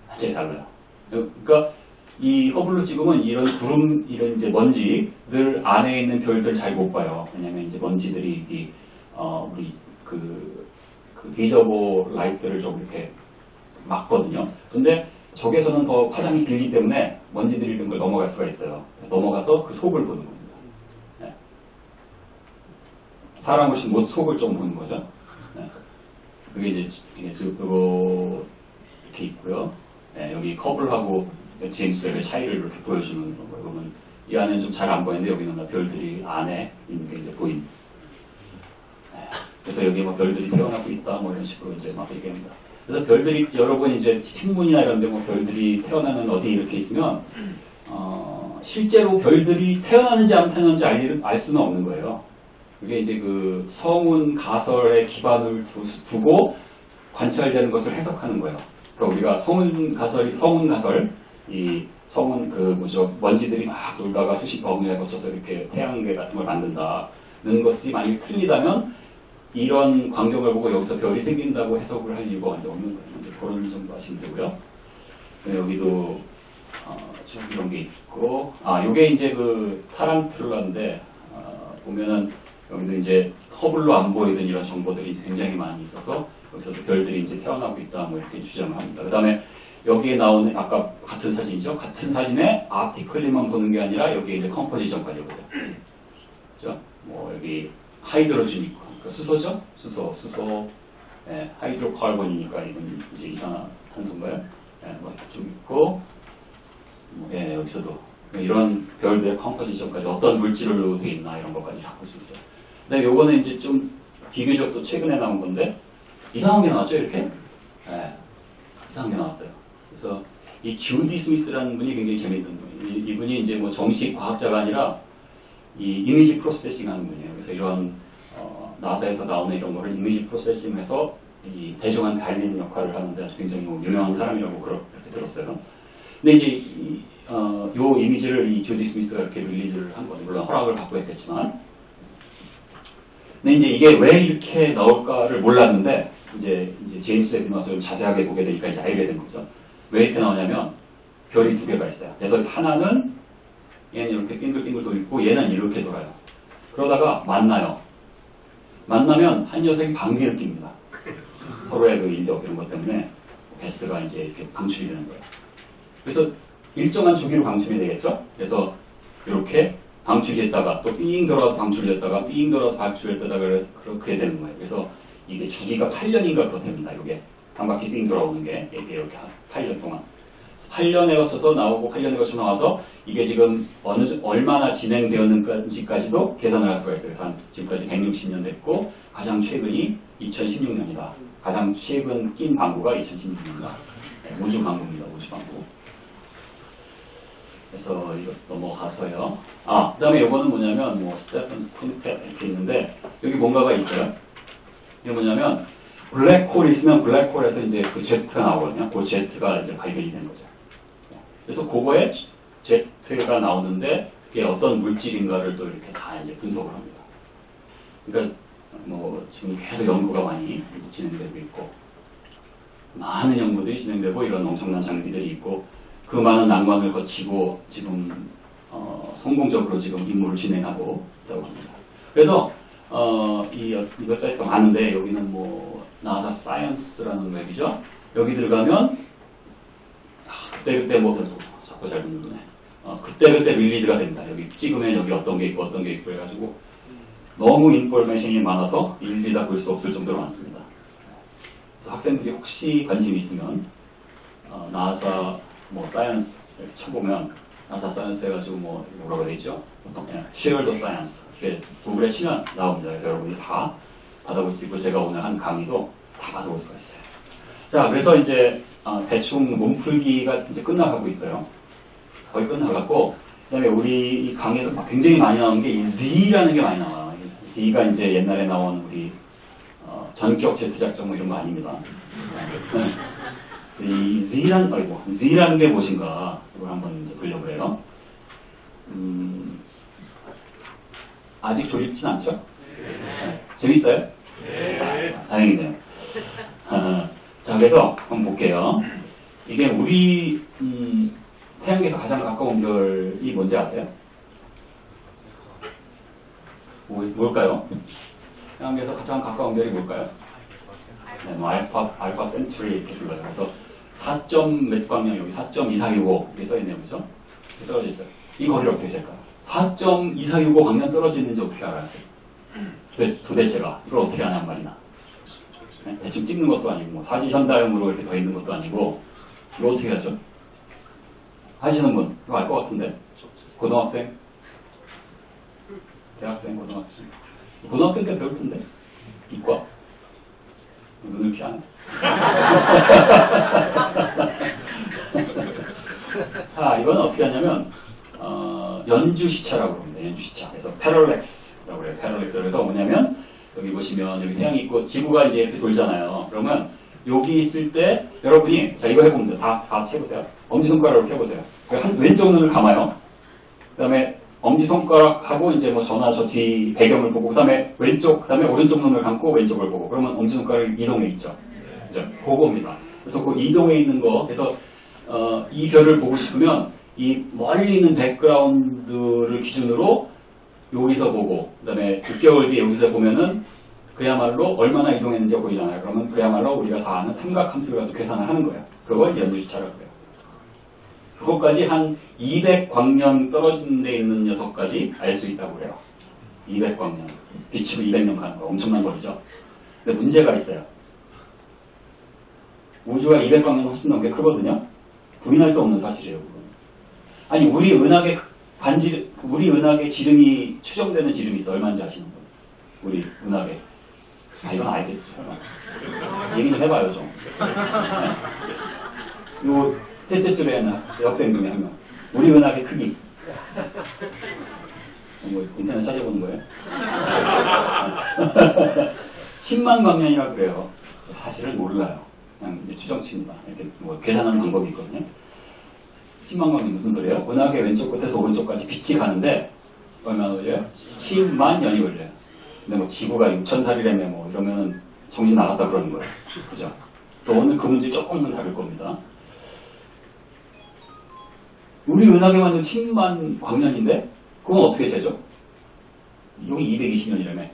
완전히 달라요. 그러니까 이 허블로 찍으면 이런 구름, 이런 이제 먼지들 안에 있는 별들 잘 못 봐요. 왜냐면 이제 먼지들이 우리 그 비저보 라이트를 좀 이렇게 막거든요. 근데 적외선은 더 파장이 길기 때문에 먼지들이 이런 걸 넘어갈 수가 있어요. 넘어가서 그 속을 보는 겁니다. 네. 사람 훨씬 못 속을 좀 보는 거죠. 네. 그게 이제 이렇게 있고요. 네, 여기 커블하고 제임스 웹의 차이를 이렇게 보여주는 거예요. 그러면 이 안에는 좀 잘 안 보이는데 여기는 별들이 안에 있는 게 이제 보인. 네. 그래서 여기 뭐 별들이 태어나고 있다, 뭐 이런 식으로 이제 막 얘기합니다. 그래서 별들이, 여러분 이제 신문이나 이런 데 뭐 별들이 태어나는 어디 이렇게 있으면, 실제로 별들이 태어나는지 안 태어나는지 알 수는 없는 거예요. 그게 이제 그 성운 가설에 기반을 두고 관찰되는 것을 해석하는 거예요. 그러니까 우리가 성운 가설, 이 성운 그 뭐죠, 먼지들이 막 놀다가 수십 억 년에 거쳐서 이렇게 태양계 같은 걸 만든다는 것이 만약에 틀리다면 이런 광경을 보고 여기서 별이 생긴다고 해석을 할 이유가 완전 없는 거예요. 이제 그런 정도 하시면 되고요. 네, 여기도 좀 이런 게 있고, 요게 이제 그 타란툴라인데, 보면은 여기도 이제 허블로 안 보이던 이런 정보들이 굉장히 많이 있어서 여기서도 별들이 이제 태어나고 있다, 뭐 이렇게 주장을 합니다. 그 다음에 여기에 나오는 아까 같은 사진이죠. 같은 사진에 아티클리만 보는 게 아니라 여기에 이제 컴포지션까지 오거든요. 그죠? 뭐 여기 하이드로젠 있고, 그러니까 수소죠? 수소, 예, 하이드로카본이니까 이건 이제 이산화탄소인가요? 예, 뭐 좀 있고, 예, 여기서도 이런 별들의 컴포지션까지 어떤 물질로 되어 있나 이런 것까지 다 볼 수 있어요. 근데 요거는 이제 좀 비교적 또 최근에 나온 건데 이상한 게 나왔죠, 이렇게? 예, 이상한 게 나왔어요. 그래서 이 주디 스미스라는 분이 굉장히 재밌는 분이에요. 이분이 이제 뭐 정식 과학자가 아니라 이 이미지 프로세싱 하는 분이에요. 그래서 이런 나사에서 나오는 이런 거를 이미지 프로세싱해서 이 대중한 달리는 역할을 하는데 아주 굉장히 뭐 유명한 사람이라고 그렇게 들었어요. 근데 이제 요 이미지를 이 주디 스미스가 이렇게 릴리즈를 한 거죠. 물론 허락을 받고 했겠지만. 근데 이제 이게 왜 이렇게 나올까를 몰랐는데 이제 제임스 웹 나와서 자세하게 보게 되니까 이제 알게 된 거죠. 왜 이렇게 나오냐면 별이 두 개가 있어요. 그래서 하나는 얘는 이렇게 빙글빙글 돌고 얘는 이렇게 돌아요. 그러다가 만나면 한 녀석이 방귀를 낍니다. 서로의 그 인력 이런 것 때문에 가스가 이제 이렇게 방출이 되는 거예요. 그래서 일정한 주기로 방출이 되겠죠. 그래서 이렇게 방출됐다가 또 삥 돌아서 방출됐다가 삥 돌아서 방출됐다가 그렇게 되는 거예요. 그래서 이게 주기가 8년인가 그렇답니다. 이게 한 바퀴 삥 돌아오는 게 이렇게 8년 동안 8년에 거쳐서 나오고 8년에 거쳐 나와서 이게 지금 얼마나 진행되었는지까지도 계산을 할 수가 있어요. 한 지금까지 160년 됐고 가장 최근이 2016년이다. 가장 최근 낀 방구가 2016년이다. 우주 방구입니다. 우주 방구. 그래서 이거 넘어가서요. 그 다음에 이거는 뭐냐면 뭐 스테펀스 퀸텟 이렇게 있는데 여기 뭔가가 있어요. 이게 뭐냐면 블랙홀이 있으면 블랙홀에서 이제 그 Z가 나오거든요. 그 Z가 이제 발견이 된 거죠. 그래서 그거에 Z가 나오는데 그게 어떤 물질인가를 또 이렇게 다 이제 분석을 합니다. 그러니까 뭐 지금 계속 연구가 많이 진행되고 있고 많은 연구들이 진행되고 이런 엄청난 장비들이 있고 그 많은 난관을 거치고 지금 성공적으로 지금 임무를 진행하고 있다고 합니다. 그래서 이것까지 더 많은데 여기는 뭐 나사 사이언스라는 웹이죠. 여기 들어가면 그때 뭐 자꾸 잘 듣는구나. 그때 릴리즈가 됩니다. 여기 찍으면 여기 어떤 게 있고 어떤 게 있고 해가지고 너무 인포메이션이 많아서 일일이 다 볼 수 없을 정도로 많습니다. 그래서 학생들이 혹시 관심이 있으면 나사 뭐 사이언스 이렇게 쳐보면 나사 사이언스 해가지고 뭐 뭐라고 되어있죠? 쉐어드 사이언스 이렇게 구글에 치면 나옵니다. 그래서 여러분이 다 받아볼 수 있고 제가 오늘 한 강의도 다 받아볼 수가 있어요. 자, 그래서 이제 대충 몸풀기가 이제 끝나가고 있어요. 거의 끝나갔고 그다음에 우리 이 강의에서 굉장히 많이 나오는 게 이 Z라는 게 많이 나와요. Z가 이제 옛날에 나온 우리 전격 제트 작전 뭐 이런 거 아닙니다. 이 Z라는 게 무엇인가 이걸 한번 이제 보려고 해요. 아직 졸립진 않죠? 네. 재밌어요? 네. 다행이네요. 자, 그래서 한번 볼게요. 이게 우리 태양계에서 가장 가까운 별이 뭔지 아세요? 뭘까요? 태양계에서 가장 가까운 별이 뭘까요? 네, 뭐 알파 센츄리 이렇게 불러요. 그래서 4점 몇 광명 여기 4.2465 이렇게 써있네요. 그죠? 이렇게 떨어져 있어요. 이 거리를 어떻게 잴까요? 4.2465 광년 떨어져 있는지 어떻게 알아요? 도대체가 이걸 어떻게 하냔 말이나. 네? 대충 찍는 것도 아니고 뭐 사지 현다용으로 이렇게 더 있는 것도 아니고 이거 어떻게 하죠? 하시는 분 이거 알 것 같은데 고등학생? 대학생, 고등학생. 고등학교 때 배울 텐데. 이과? 눈을 피하네. 이건 어떻게 하냐면, 연주시차라고 합니다. 연주시차. 그래서 패럴렉스라고 그래요. 패럴렉스. 그래서 뭐냐면, 여기 보시면, 여기 태양이 있고, 지구가 이제 이렇게 돌잖아요. 그러면, 여기 있을 때, 여러분이, 자, 이거 해보면 돼요. 다 채보세요. 엄지손가락으로 펴보세요. 왼쪽 눈을 감아요. 그 다음에, 엄지손가락하고 이제 뭐 저나 저 뒤 배경을 보고, 그 다음에 왼쪽, 그 다음에 오른쪽 눈을 감고 왼쪽을 보고, 그러면 엄지손가락이 이동해 있죠. 그죠? 그거입니다. 그래서 그 이동해 있는 거, 그래서, 이 별을 보고 싶으면, 이 멀리 있는 백그라운드를 기준으로 여기서 보고, 그 다음에 6개월 뒤에 여기서 보면은 그야말로 얼마나 이동했는지 보이잖아요. 그러면 그야말로 우리가 다 아는 삼각함수를 계산을 하는 거예요. 그걸 연주시차라고 해요. 그것까지 한 200광년 떨어진 데 있는 녀석까지 알 수 있다고 그래요. 200광년. 빛으로 200년 가는 거 엄청난 거리죠. 근데 문제가 있어요. 우주가 200광년 훨씬 넘게 크거든요. 부인할 수 없는 사실이에요. 그건. 아니 우리 은하계 지름이 추정되는 지름이 있어. 얼마인지 아시는 분? 우리 은하계. 이건 알겠죠. 얘기 좀 해봐요 좀. 네. 요 셋째 줄에 여학생 중에 한 명. 우리 은하계 크기. 뭐 인터넷 찾아보는 거예요? 10만 광년이라 그래요. 사실은 몰라요. 그냥 추정치입니다. 이렇게 뭐 계산하는 방법이 있거든요. 10만 광년이 무슨 소리예요? 은하계 왼쪽 끝에서 오른쪽까지 빛이 가는데 얼마나 걸려요? 10만 년이 걸려요. 근데 뭐 지구가 6,000살이라며 뭐 이러면은 정신 나갔다 그러는 거예요. 그죠? 그래서 오늘 그 문제 조금은 다를 겁니다. 우리 은하계만 10만 광년인데 그건 어떻게 되죠? 여기 220년이라며.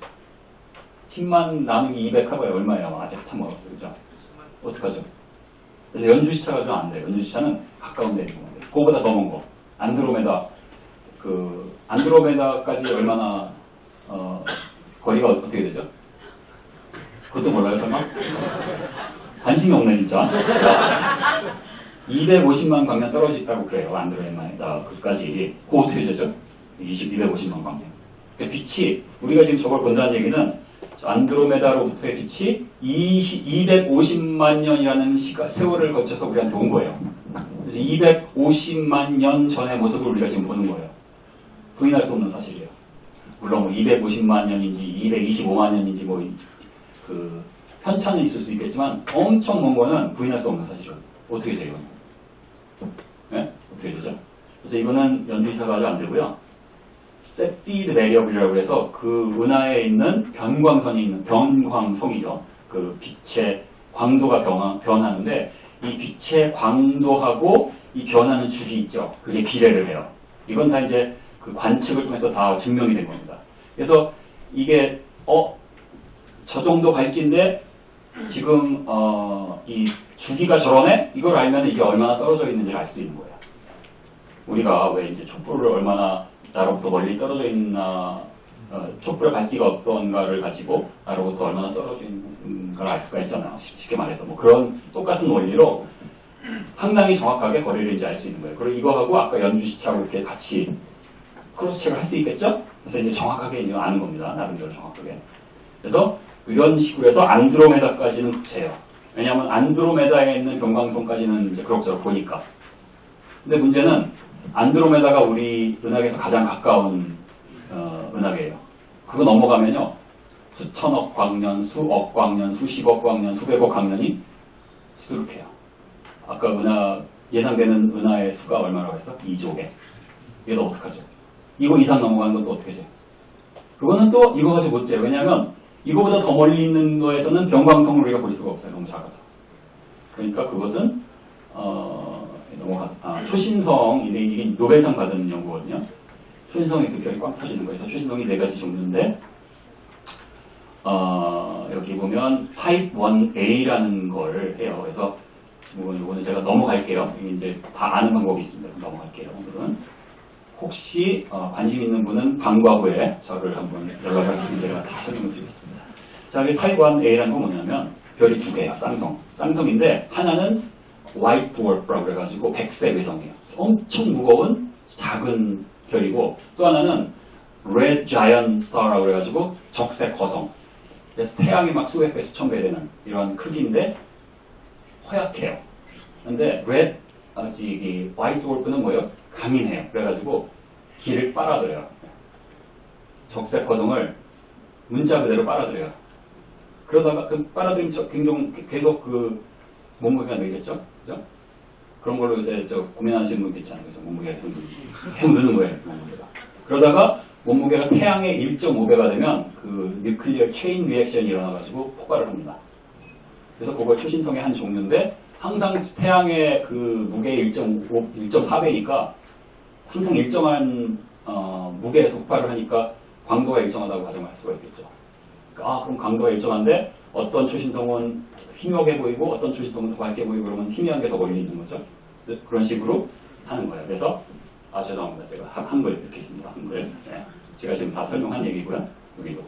10만 나누기 200 해봐야 얼마예요? 아직 한참 멀었어요. 그죠? 어떡하죠? 그래서 연주시차가 좀 안 돼요. 연주시차는 가까운 데 있는 건데. 그거보다 더 먼 거. 안드로메다까지 얼마나, 거리가 어떻게 되죠? 그것도 몰라요, 설마? 관심이 없네, 진짜. 250만 광년 떨어져 있다고 그래요. 안드로메다 그까지. 그거 어떻게 되죠? 250만 광년. 그러니까 빛이, 우리가 지금 저걸 본다는 얘기는 안드로메다로부터의 빛이 250만 년이라는 세월을 거쳐서 우리한테 온 거예요. 그래서 250만 년 전의 모습을 우리가 지금 보는 거예요. 부인할 수 없는 사실이에요. 물론 뭐 250만 년인지 225만 년인지 뭐 그 편차는 있을 수 있겠지만 엄청 먼 거는 부인할 수 없는 사실이에요. 어떻게 돼요? 네? 어떻게 되죠? 그래서 이거는 연주시차가 아주 안 되고요. 셉티드 베리어블이라고 해서 그 은하에 있는 변광선이 있는 변광성이죠. 그 빛의 광도가 변하는데 이 빛의 광도하고 이 변하는 축이 있죠. 그게 비례를 해요. 이건 다 이제 그 관측을 통해서 다 증명이 된 겁니다. 그래서 이게 저 정도 밝기인데 지금 이 주기가 저러네? 이걸 알면 이게 얼마나 떨어져 있는지를 알 수 있는 거예요. 우리가 왜 이제 촛불을 얼마나 나로부터 멀리 떨어져 있나, 촛불의 밝기가 어떤가를 가지고 나로부터 얼마나 떨어져 있는 걸 알 수가 있잖아요. 쉽게 말해서. 뭐 그런 똑같은 원리로 상당히 정확하게 거리를 이제 알 수 있는 거예요. 그리고 이거하고 아까 연주시차로 이렇게 같이 크로스 체크를 할 수 있겠죠? 그래서 이제 정확하게 이제 아는 겁니다. 나름대로 정확하게. 그래서 이런 식으로 해서 안드로메다까지는 돼요. 왜냐하면 안드로메다에 있는 변광성까지는 이제 그럭저럭 보니까. 근데 문제는 안드로메다가 우리 은하계에서 가장 가까운 은하계예요. 그거 넘어가면요. 수천억 광년, 수억 광년, 수십억 광년, 수백억 광년이 수두룩해요. 아까 예상되는 은하의 수가 얼마라고 했어? 2조 개. 이게 어떡하죠? 이거 이상 넘어가는 건 또 어떻게 돼? 그거는 또 이거 가지고 못 재요. 왜냐하면 이거보다 더 멀리 있는 거에서는 변광성을 우리가 볼 수가 없어요. 너무 작아서. 그러니까 그것은 초신성인데 이게 노벨상 받은 연구거든요. 초신성이 그 별이 꽉 터지는 거예요. 그래서 초신성이 4가지 종류인데 여기 보면 타입 1A라는 걸 해요. 그래서 이거는 제가 넘어갈게요. 이게 이제 다 아는 방법이 있습니다. 넘어갈게요. 오늘은 혹시 관심 있는 분은 방과 후에 저를 한번 연락하시면 제가 다 설명을 드리겠습니다. 자, 여기 타입 1A라는 건 뭐냐면 별이 2개예요. 쌍성인데 하나는 화이트 드워프라고 그래가지고 백색 외성이에요. 엄청 무거운 작은 별이고 또 하나는 레드 자이언트 스타라고 그래가지고 적색 거성. 그래서 태양이 막 수백 배, 수천 배 되는 이런 크기인데 허약해요. 근데 이 화이트 드워프는 뭐예요? 강인해요. 그래가지고 길을 빨아들여요. 적색 거성을 문자 그대로 빨아들여요. 그러다가 그 빨아들이면 굉장히 계속 그 몸무게가 늘겠죠? 그죠? 그런 걸로 요새 고민하시는 분 있잖아요. 그죠? 몸무게가 계속 느는 거예요. 몸무게가. 그러다가 몸무게가 태양의 1.5배가 되면 그 뉴클리어 체인 리액션이 일어나가지고 폭발을 합니다. 그래서 그거 초신성의 한 종류인데 항상 태양의 그 무게의 1.4배니까 항상 일정한 무게에서 폭발을 하니까 광도가 일정하다고 가정할 수가 있겠죠. 그럼 강도가 일정한데 어떤 초신성은 희미하게 보이고 어떤 초신성은 더 밝게 보이고 그러면 희미한 게 더 멀리 있는 거죠. 그런 식으로 하는 거예요. 그래서 죄송합니다. 제가 한글 이렇게 있습니다. 한글. 네. 제가 지금 다 설명한 얘기고요. 여기도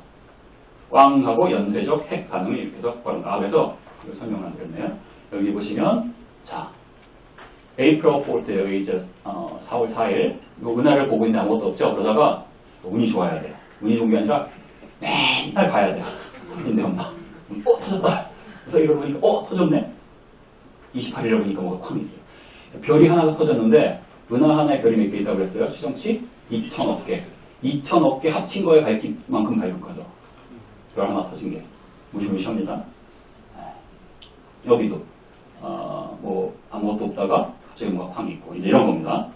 꽝하고 연쇄적 핵 반응을 일으켜서 폭발한다. 그래서 이거 설명을 안 드렸네요. 여기 보시면 자 April 4th 여기 이제 4월 4일 이거 은하를 보고 있는데 아무것도 없죠. 그러다가 운이 좋아야 돼요. 운이 좋은 게 아니라 맨날 봐야 돼요. 터진대 엄마. 터졌다. 그래서 이걸 보니까 터졌네. 28일에 보니까 뭐가 쾅 있어요. 별이 하나 더 터졌는데 은하 하나에 별이 몇 개 있다고 그랬어요? 추정치 2,000억 개. 2,000억 개 합친 거에 밝기만큼 밝은 거죠. 별 하나 터진 게. 무시무시합니다. 여기도 뭐 아무것도 없다가 갑자기 뭐가 쾅 있고 이제 이런 겁니다.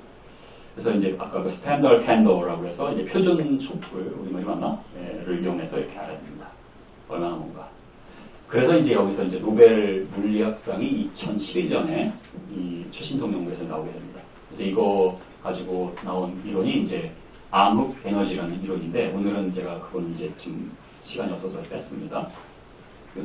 그래서 이제 아까 그 스탠더드 캔더라고 해서 이제 표준 촛불 우리 말이 맞나?를 이용해서 이렇게 알아야 됩니다. 얼마나 뭔가. 그래서 이제 여기서 이제 노벨 물리학상이 2011년에 이 초신성 연구에서 나오게 됩니다. 그래서 이거 가지고 나온 이론이 이제 암흑 에너지라는 이론인데 오늘은 제가 그건 이제 좀 시간이 없어서 뺐습니다.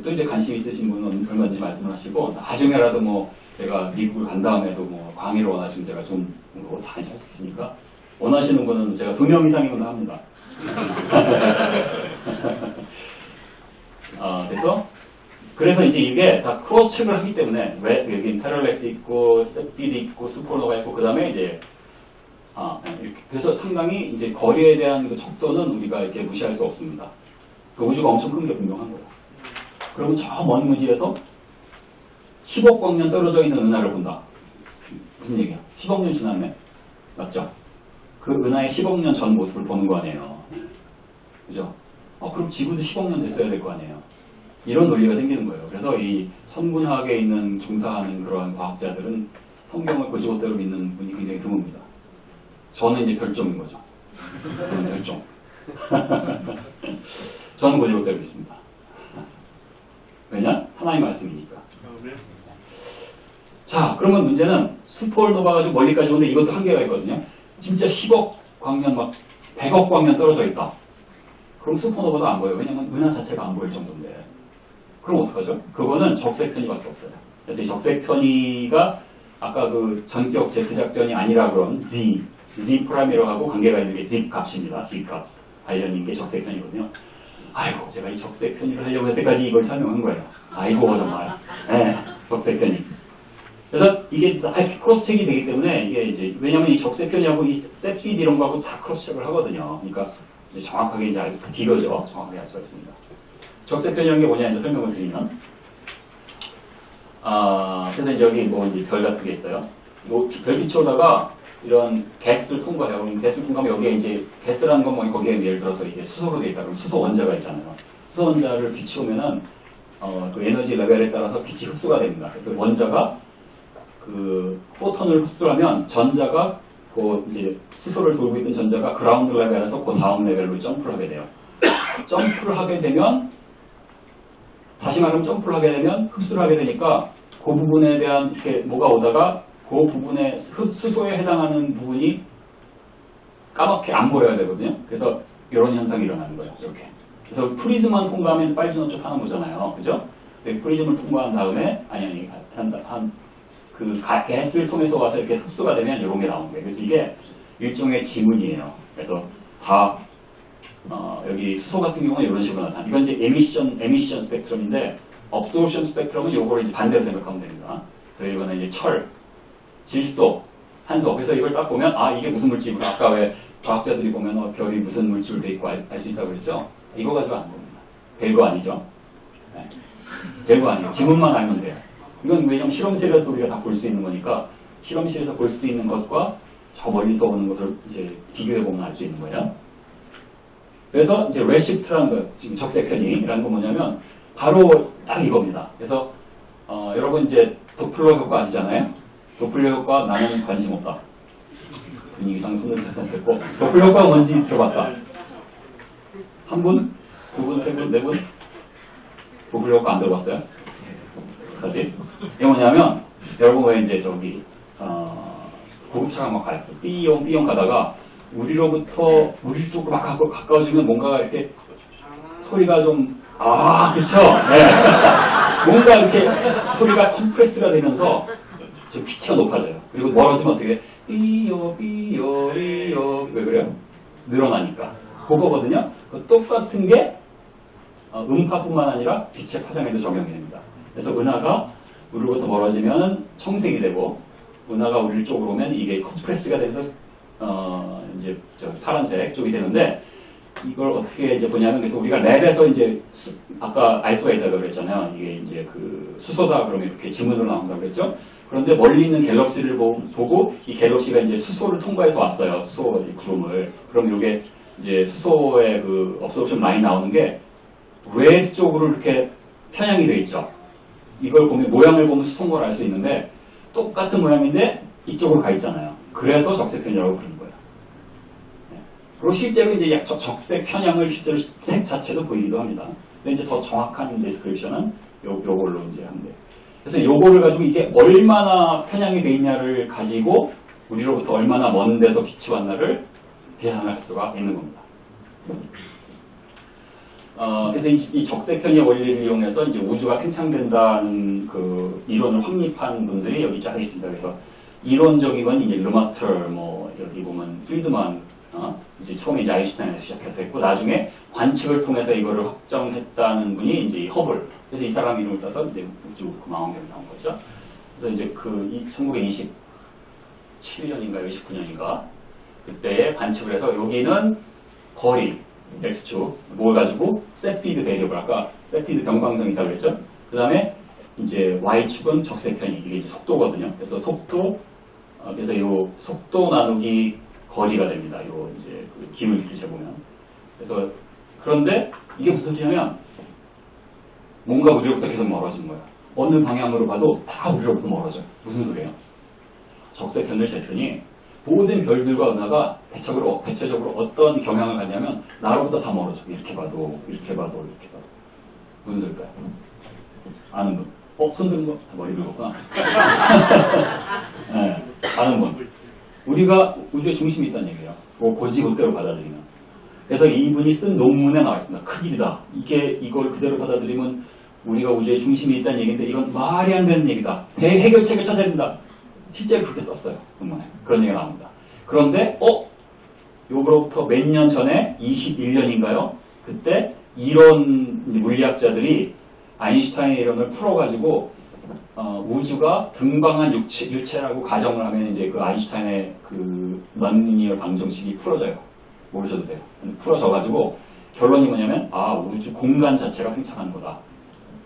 또 이제 관심 있으신 분은 얼마든지 말씀을 하시고 나중에라도 뭐 제가 미국을 간 다음에도 뭐 강의를 원하시면 제가 좀 다 할 수 있으니까 원하시는 분은 제가 2명 이상이면 합니다. 그래서 이제 이게 다 크로스 체크를 하기 때문에 왜 여기 패럴렉스 있고 셉피드 있고 스포너가 있고 그 다음에 이제 이렇게 그래서 상당히 이제 거리에 대한 그 척도는 우리가 이렇게 무시할 수 없습니다. 그 우주가 엄청 큰 게 분명한 거예요. 그러면 저 먼 무지에서 10억 광년 떨어져 있는 은하를 본다. 무슨 얘기야? 10억 년 지났네? 맞죠? 그 은하의 10억 년 전 모습을 보는 거 아니에요. 그죠? 그럼 지구도 10억 년 됐어야 될 거 아니에요. 이런 논리가 생기는 거예요. 그래서 이 천문학에 있는 종사하는 그러한 과학자들은 성경을 그것대로 믿는 분이 굉장히 드뭅니다. 저는 이제 별종인 거죠. 저는 별종. 저는 그것대로 믿습니다. 왜냐? 하나의 말씀이니까. 자, 그러면 문제는 슈퍼노바가 좀 멀리까지 오는데 이것도 한계가 있거든요. 진짜 10억 광년 막 100억 광년 떨어져 있다. 그럼 슈퍼노바도 안 보여요. 왜냐면 은하 자체가 안 보일 정도인데. 그럼 어떡하죠? 그거는 적색 편의밖에 없어요. 그래서 이 적색 편의가 아까 그 전격 제트 작전이 아니라 그런 Z 프라임이라고 관계가 있는 게 Z 값입니다. Z 값 관련인 게 적색 편이거든요. 아이고, 제가 이 적색 편의를 하려고 할 때까지 이걸 설명한 거예요. 아이고, 정말. 네, 적색 편의. 그래서 이게 다 크로스 체크이 되기 때문에 이게 이제 왜냐면 이 적색 편의하고 이 셉피드 이런 거하고 다 크로스 체크를 하거든요. 그러니까 이제 정확하게 이제 비교죠. 정확하게 할 수가 있습니다. 적색 편의라는 게 뭐냐 이제 설명을 드리면 그래서 이제 여기 뭐 이제 별 같은 게 있어요. 별빛이 오다가 이런 가스를 통과해요. 그럼 가스를 통과하면 여기에 이제 가스라는 건 뭐 거기에 예를 들어서 이게 수소로 되어 있다. 그럼 수소 원자가 있잖아요. 수소 원자를 빛이 오면은 그 에너지 레벨에 따라서 빛이 흡수가 됩니다. 그래서 원자가 그 포톤을 흡수하면 전자가 그 이제 수소를 돌고 있던 전자가 그라운드 레벨에서 그 다음 레벨로 점프를 하게 돼요. 점프를 하게 되면 다시 말하면 점프를 하게 되면 흡수를 하게 되니까 그 부분에 대한 이렇게 뭐가 오다가 그 부분에 수소에 해당하는 부분이 까맣게 안 보여야 되거든요. 그래서 이런 현상이 일어나는 거예요. 이렇게. 그래서 프리즘만 통과하면 빨주노 쪽 하는 거잖아요. 그죠? 프리즘을 통과한 다음에 그 가스를 통해서 와서 이렇게 흡수가 되면 이런 게 나오는 거예요. 그래서 이게 일종의 지문이에요. 그래서 다 여기 수소 같은 경우는 이런 식으로 나타나. 이건 이제 에미션 스펙트럼인데 업소션 스펙트럼은 요거를 이제 반대로 생각하면 됩니다. 그래서 이거는 이제 철, 질소, 산소. 그래서 이걸 딱 보면 이게 무슨 물질이구나. 아까 왜 과학자들이 보면 별이 무슨 물질로 돼 있고 알 수 있다고 그랬죠? 이거 가지고 안 봅니다. 별거 아니죠. 네. 별거 아니에요. 지문만 알면 돼요. 이건 왜냐면 실험실에서 우리가 다 볼 수 있는 거니까 실험실에서 볼 수 있는 것과 저 멀리서 오는 것을 이제 비교해보면 알 수 있는 거예요. 그래서 이제 레시프트라는 거, 지금 적색편이라는 건 뭐냐면 바로 딱 이겁니다. 그래서 여러분 이제 도플러 효과 아시잖아요? 도플러 효과 나는 관심 없다. 분위기상 손을 됐으면 됐고 도플러 효과가 뭔지 들어봤다. 한 분? 두 분? 세 분? 네 분? 도플러 효과 안 들어봤어요? 사실 이게 뭐냐면 여러분 왜 이제 저기 구급차가 막 가요. 삐용 가다가 우리로부터 우리 쪽으로 막 가까워지면 뭔가 이렇게 소리가 좀 그쵸? 네. 뭔가 이렇게 소리가 컴프레스가 되면서 좀 피치가 높아져요. 그리고 멀어지면 어떻게 삐요 왜 그래요? 늘어나니까 그거거든요. 똑같은 게 음파뿐만 아니라 빛의 파장에도 적용이 됩니다. 그래서 은하가 우리로부터 멀어지면 청색이 되고 은하가 우리 쪽으로 오면 이게 컴프레스가 돼서 이제 파란색 쪽이 되는데 이걸 어떻게 이제 보냐면 그래서 우리가 랩에서 이제 아까 알 수가 있다고 그랬잖아요. 이게 이제 그 수소다 그러면 이렇게 지문으로 나온다고 그랬죠. 그런데 멀리 있는 갤럭시를 보고 이 갤럭시가 이제 수소를 통과해서 왔어요. 수소 구름을. 그럼 이게 이제 수소의 그 업소션 라인 나오는 게 왜 쪽으로 이렇게 편향이 되어 있죠. 이걸 보면 모양을 보면 수소인 걸 알 수 있는데 똑같은 모양인데 이쪽으로 가 있잖아요. 그래서 적색 편향이라고 부르는 거예요. 그리고 실제로 이제 적색 편향을 실제로 색 자체도 보이기도 합니다. 근데 이제 더 정확한 디스크립션은 요걸로 이제 하면 돼요. 그래서 요거를 가지고 이게 얼마나 편향이 돼 있냐를 가지고 우리로부터 얼마나 먼 데서 빛이 왔나를 계산할 수가 있는 겁니다. 그래서 이 적색 편의 원리를 이용해서 이제 우주가 팽창된다는 그 이론을 확립한 분들이 여기 쫙 있습니다. 그래서 이론적인 건 이제 르마터, 여기 보면 프리드만, 이제 처음에 이제 아인슈타인에서 시작해서 했고, 나중에 관측을 통해서 이거를 확정했다는 분이 이제 허블. 그래서 이 사람 이름을 따서 이제 우주 망원경이 나온 거죠. 그래서 이제 1927년인가 29년인가 그때에 관측을 해서 여기는 거리, X축, 뭘 가지고 세피드 베리어블, 아까 세피드 변광성이 있다고 그랬죠. 그 다음에 이제 Y축은 적색 편이, 이게 이제 속도거든요. 그래서 속도, 그래서 이 속도 나누기 거리가 됩니다. 요 이제 그 기울 이렇게 재보면. 그래서 그런데 이게 무슨 소리냐면 뭔가 우리로부터 계속 멀어지는 거야. 어느 방향으로 봐도 다 우리로부터 멀어져요. 무슨 소리예요? 적색 편들 제편이 모든 별들과 은하가 대체적으로 어떤 경향을 갖냐면 나로부터 다 멀어져. 이렇게 봐도. 무슨 소릴까요? 아는 분? 손 드는 거? 머리 들었구나. 네, 아는 분. 우리가 우주의 중심이 있다는 얘기예요. 고지 그대로 받아들이면. 그래서 이분이 쓴 논문에 나와 있습니다. 크기다. 이걸 그대로 받아들이면 우리가 우주의 중심이 있다는 얘기인데 이건 말이 안 되는 얘기다. 해결책을 찾아야 된다. 실제로 그렇게 썼어요. 논문에. 그런 얘기가 나옵니다. 그런데 요거로부터 몇 년 전에 21년인가요? 그때 이론 물리학자들이 아인슈타인의 이론을 풀어가지고 우주가 등방한 유체라고 가정을 하면 이제 그 아인슈타인의 그 넌리니어 방정식이 풀어져요. 모르셔도 돼요. 풀어져가지고 결론이 뭐냐면 우주 공간 자체가 팽창하는 거다.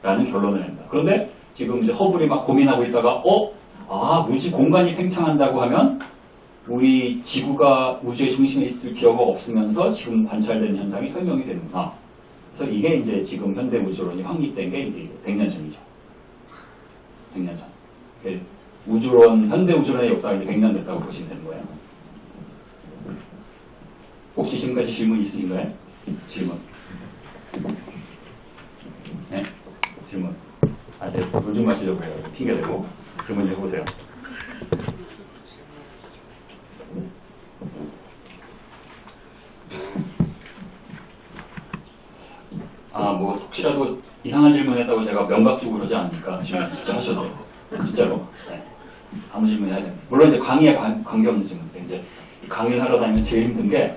라는 결론을 냅니다. 그런데 지금 이제 허블이 막 고민하고 있다가 우주 공간이 팽창한다고 하면 우리 지구가 우주의 중심에 있을 필요가 없으면서 지금 관찰되는 현상이 설명이 되는구나. 그래서 이게 이제 지금 현대 우주론이 확립된 게 이제 100년 전이죠. 100년 전. 현대 우주론의 역사가 이제 100년 됐다고 보시면 되는 거예요. 혹시 지금까지 질문 있으신가요? 질문. 네? 질문. 제가 물 좀 마시려고 해요. 핑계대고. 질문 좀 해보세요. 혹시라도 이상한 질문 했다고 제가 명박주고 그러지 않으니까 질문 진짜 하셔도 돼요. 진짜로. 네. 아무 질문 해야 돼요. 물론 이제 강의에 관계없는 질문인데, 이제 강의를 하러 다니면 제일 힘든 게,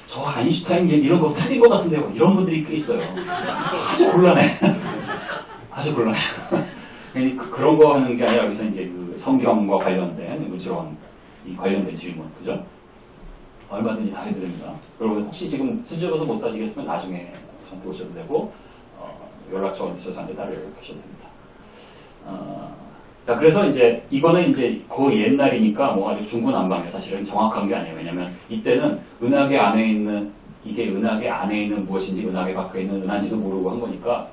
저 아인슈타인 이런 거 틀린 것 같은데, 이런 분들이 꽤 있어요. 아주 곤란해. 아주 곤란해. 그런 거 하는 게 아니라 여기서 이제 그 성경과 관련된 우주론, 이 관련된 질문, 그죠? 얼마든지 다 해드립니다. 여러분 혹시 지금 수줍어서 못 따지겠으면 나중에 저한테 오셔도 되고, 연락처 어디 있어 저한테 따로 연락하셔도 됩니다. 자, 그래서 이제 이거는 이제 거의 옛날이니까 뭐 아주 중구난방이에요. 사실은 정확한 게 아니에요. 왜냐면 이때는 은하계 안에 있는 이게 은하계 안에 있는 무엇인지 은하계 밖에 있는 은하인지도 모르고 한 거니까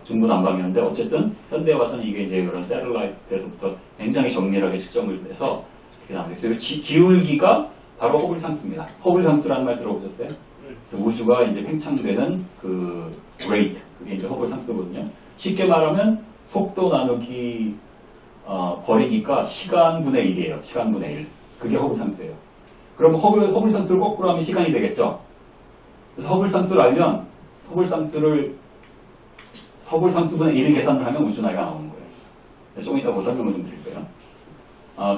중구난방이었는데 어쨌든 현대에 와서는 이게 이제 그런 셀룰라이트에서부터 굉장히 정밀하게 측정을 해서 이렇게 나옵니다. 그래서 기울기가 바로 허블 상수입니다. 허블 상수라는 말 들어보셨어요? 그래서 우주가 이제 팽창되는 그 레이트, 그게 이제 허블 상수거든요. 쉽게 말하면 속도 나누기 거리니까 시간분의 1이에요. 시간분의 1. 그게 허블 상수예요. 그럼 허블 상수를 거꾸로 하면 시간이 되겠죠. 그래서 허블 상수를 알면 허블 상수분의 1을 계산을 하면 우주 나이가 나오는 거예요. 조금 이따 뭐 설명을 좀 드릴게요.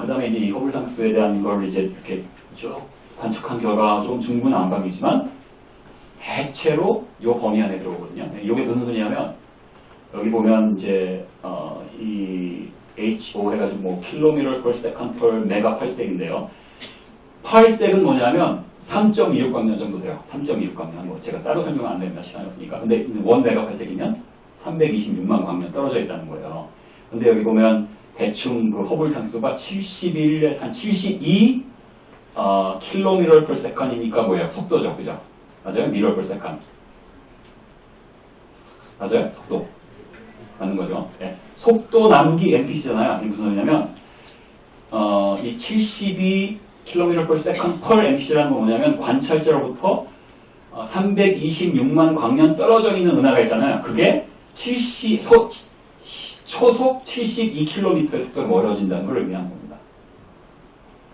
그 다음에 이제 이 허블 상수에 대한 걸 이제 이렇게 쭉 관측한 결과 좀 중구난방이지만 대체로 이 범위 안에 들어오거든요. 이게 무슨 소리냐면 여기 보면 이제 이 H5 해가지고 뭐 킬로미터 per second per 메가 팔색인데요. 팔색은 뭐냐면 3.26광년 정도 돼요. 3.26광년. 뭐 제가 따로 설명 안 됩니다. 시간이 없으니까. 근데 1메가 팔색이면 326만 광년 떨어져 있다는 거예요. 근데 여기 보면 대충 그 허블 상수가 71에서 한 72 킬로미터 per second이니까 뭐예요? 속도죠. 그죠? 맞아요? 미터 per second. 맞아요? 속도. 맞는 거죠. 네. 속도 나누기 MPC잖아요. 이게 무슨 소리냐면 이 72 km per second per MPC라는 건 뭐냐면 관찰자로부터 326만 광년 떨어져 있는 은하가 있잖아요. 그게 초속 72km의 속도로 멀어진다는 걸 의미하는 겁니다.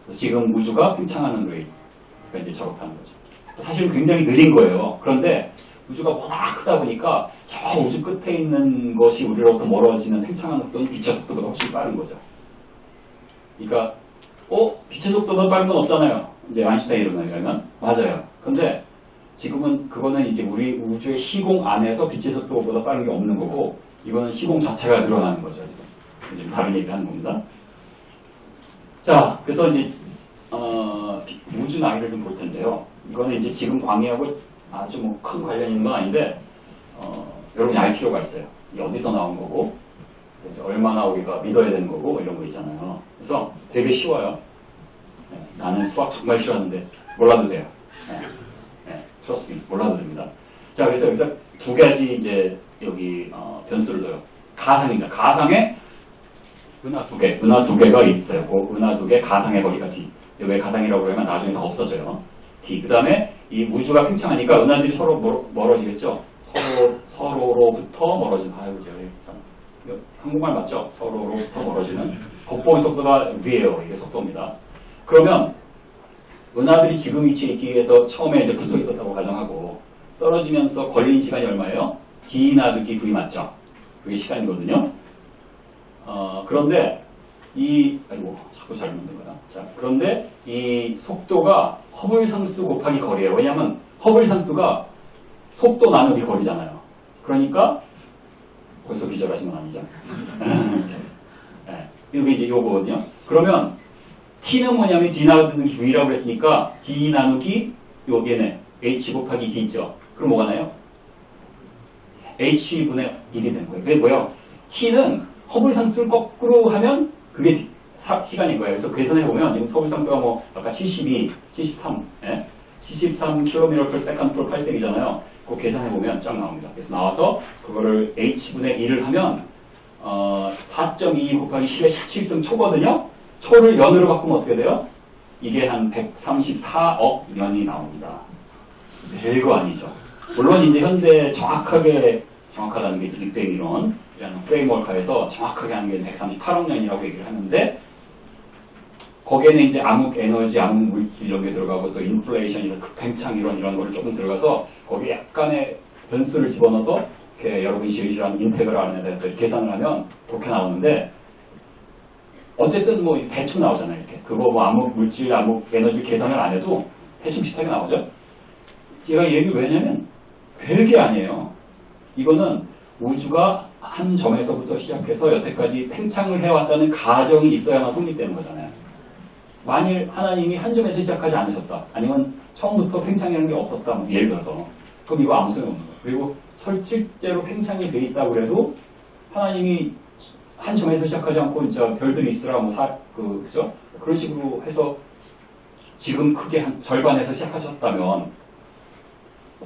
그래서 지금 우주가 팽창하는 레이트가 이제 저렇다는 거죠. 사실은 굉장히 느린 거예요. 그런데 우주가 워낙 크다 보니까 저 우주 끝에 있는 것이 우리로부터 멀어지는 팽창하는 속도는 빛의 속도보다 훨씬 빠른 거죠. 그러니까 빛의 속도보다 빠른 건 없잖아요. 이제 아인슈타인 이론에 의하면. 맞아요. 근데 지금은 그거는 이제 우리 우주의 시공 안에서 빛의 속도보다 빠른 게 없는 거고 이거는 시공 자체가 늘어나는 거죠. 지금 다른 얘기를 하는 겁니다. 자, 그래서 이제 우주 나이를 좀 볼 텐데요. 이거는 이제 지금 광의하고 아주 뭐 큰 관련 있는 건 아닌데 여러분이 알 필요가 있어요. 이게 어디서 나온 거고 그래서 이제 얼마나 우리가 믿어야 되는 거고 이런 거 있잖아요. 그래서 되게 쉬워요. 네, 나는 수학 정말 싫었는데 몰라도 돼요. trust me, 몰라도 됩니다. 자, 그래서 여기서 두 가지 이제 여기 변수를 둬요. 가상입니다. 가상에 은하 두 개가 있어요. 그 은하 두 개 가상의 거리가 d. 왜 가상이라고 그러면 나중에 다 없어져요. d. 그 다음에 이 우주가 팽창하니까 은하들이 서로 멀어지겠죠. 서로로부터 멀어지는. 한국말 맞죠? 서로로부터 멀어지는. 겉보기 속도가 V예요. 이게 속도입니다. 그러면 은하들이 지금 위치에 있기 위해서 처음에 이제 붙어 있었다고 가정하고 떨어지면서 걸리는 시간이 얼마예요? d 나누기 v 맞죠? 그게 시간이거든요. 그런데 자꾸 잘못 만든 거야. 자, 그런데 이 속도가 허블 상수 곱하기 거리예요. 왜냐하면 허블 상수가 속도 나누기 거리잖아요. 그러니까 벌써 기절하신 건 아니죠? 네, 이게 이제 요거거든요. 그러면 t는 뭐냐면 d 나누기 v라고 그랬으니까 d 나누기 요게네 h 곱하기 d 있죠. 그럼 뭐가 나요? h분의 1이 되는 거예요. 그게 뭐예요? t는 허블 상수를 거꾸로 하면 그게 시간인 거예요. 그래서 계산해보면 허블 상수가 뭐 아까 72, 73, 73km per second per 팔색이잖아요. 그거 계산해보면 쫙 나옵니다. 그래서 나와서 그거를 h분의 1을 하면 4.22 곱하기 10의 17승 초거든요. 초를 년으로 바꾸면 어떻게 돼요? 이게 한 134억 년이 나옵니다. 별거 아니죠. 물론 이제 현대 정확하다는 게 빅뱅 이론, 이런 프레임워크에서 정확하게 하는 게 138억 년이라고 얘기를 하는데 거기에는 이제 암흑 에너지, 암흑 물질 이런 게 들어가고 또 인플레이션, 이런 급팽창 이런 거를 조금 들어가서 거기에 약간의 변수를 집어넣어서 이렇게 여러분이 제시한 인테그럴 안에 대해서 계산을 하면 그렇게 나오는데 어쨌든 뭐 대충 나오잖아요. 이렇게 그거 뭐 암흑 물질, 암흑 에너지 계산을 안 해도 대충 비슷하게 나오죠. 제가 얘기를 왜 했냐면 별게 아니에요. 이거는 우주가 한 점에서부터 시작해서 여태까지 팽창을 해왔다는 가정이 있어야만 성립되는 거잖아요. 만일 하나님이 한 점에서 시작하지 않으셨다. 아니면 처음부터 팽창이라는 게 없었다. 뭐 예를 들어서. 그럼 이거 아무 소용 없는 거예요. 그리고 실제로 팽창이 돼 있다고 그래도 하나님이 한 점에서 시작하지 않고 이제 별들이 있으라 뭐 그죠? 그런 식으로 해서 지금 크게 한 절반에서 시작하셨다면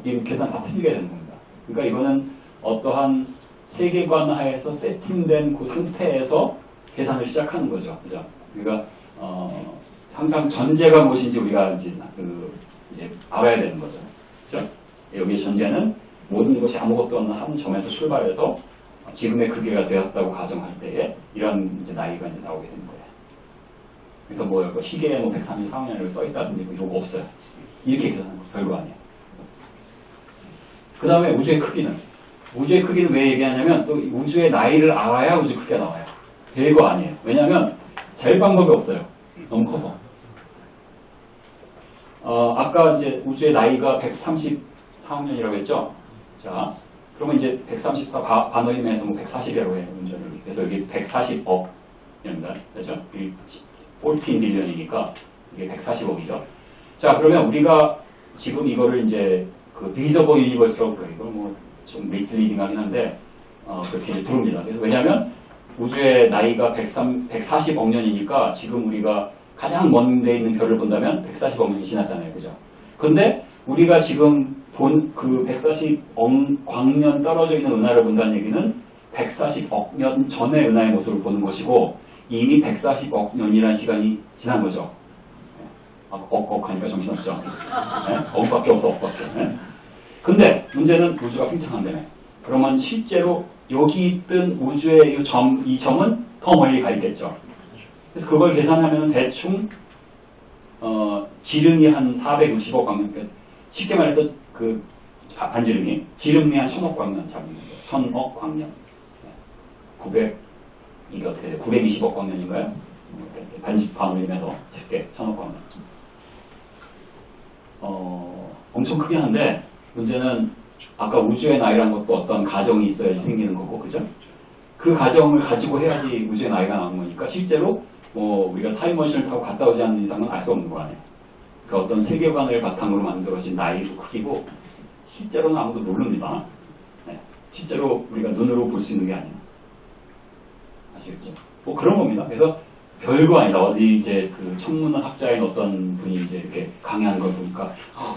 이 계산 다 틀리게 되는 겁니다. 그러니까 이거는 어떠한 세계관 하에서 세팅된 그 상태에서 계산을 시작하는 거죠. 그죠? 그러니까 항상 전제가 무엇인지 우리가 이제 알아야 되는 거죠. 그죠? 여기 전제는 모든 것이 아무것도 없는 한 점에서 출발해서 지금의 크기가 되었다고 가정할 때에 이런 이제 나이가 이제 나오게 되는 거예요. 그래서 뭐 시계에 뭐 134년을 써있다든지 뭐 이런 거 없어요. 이렇게 계산하는 거 별거 아니에요. 그 다음에 우주의 크기는 왜 얘기하냐면 또 우주의 나이를 알아야 우주 크기가 나와요. 별거 아니에요. 왜냐하면 잘 방법이 없어요. 너무 커서. 아까 이제 우주의 나이가 134억년이라고 했죠? 자, 그러면 이제 134 반어림에서 뭐 140이라고 해요. 그래서 여기 140억 년입니다. 그렇죠? 14빌리언이니까 이게 140억이죠. 자, 그러면 우리가 지금 이거를 이제 그 비저버 유니버스라고 그래요. 이건 뭐 좀 미스리딩하긴 한데 그렇게 부릅니다. 그래서 왜냐하면 우주의 나이가 140억 년이니까 지금 우리가 가장 먼 데 있는 별을 본다면 140억 년이 지났잖아요. 그죠? 근데 우리가 지금 본 그 140억 광년 떨어져 있는 은하를 본다는 얘기는 140억 년 전의 은하의 모습을 보는 것이고 이미 140억 년이라는 시간이 지난 거죠. 억 하니까 정신없죠. 네? 억밖에 없어, 억밖에. 네? 근데 문제는 우주가 팽창한다며. 그러면 실제로 여기 있던 우주의 이 점은 더 멀리 가 있겠죠. 그래서 그걸 계산하면 대충 지름이 한 460억 광년. 쉽게 말해서 그 반지름이 지름이 한 1000억 광년 잡는 거예요. 1000억 광년. 900 이게 어떻게 돼요? 920억 광년인가요? 반올림해서 쉽게 1000억 광년. 엄청 크긴 한데 문제는 아까 우주의 나이라는 것도 어떤 가정이 있어야지 생기는 거고, 그죠? 그 가정을 가지고 해야지 우주의 나이가 나오는 거니까 실제로 뭐 우리가 타임머신을 타고 갔다 오지 않는 이상은 알 수 없는 거 아니에요. 그 어떤 세계관을 바탕으로 만들어진 나이도 크기고 실제로는 아무도 모릅니다. 네. 실제로 우리가 눈으로 볼 수 있는 게 아니에요. 아시겠죠? 뭐 그런 겁니다. 그래서 별거 아니다. 어디 이제 그 천문학 학자인 어떤 분이 이제 이렇게 강의하는 걸 보니까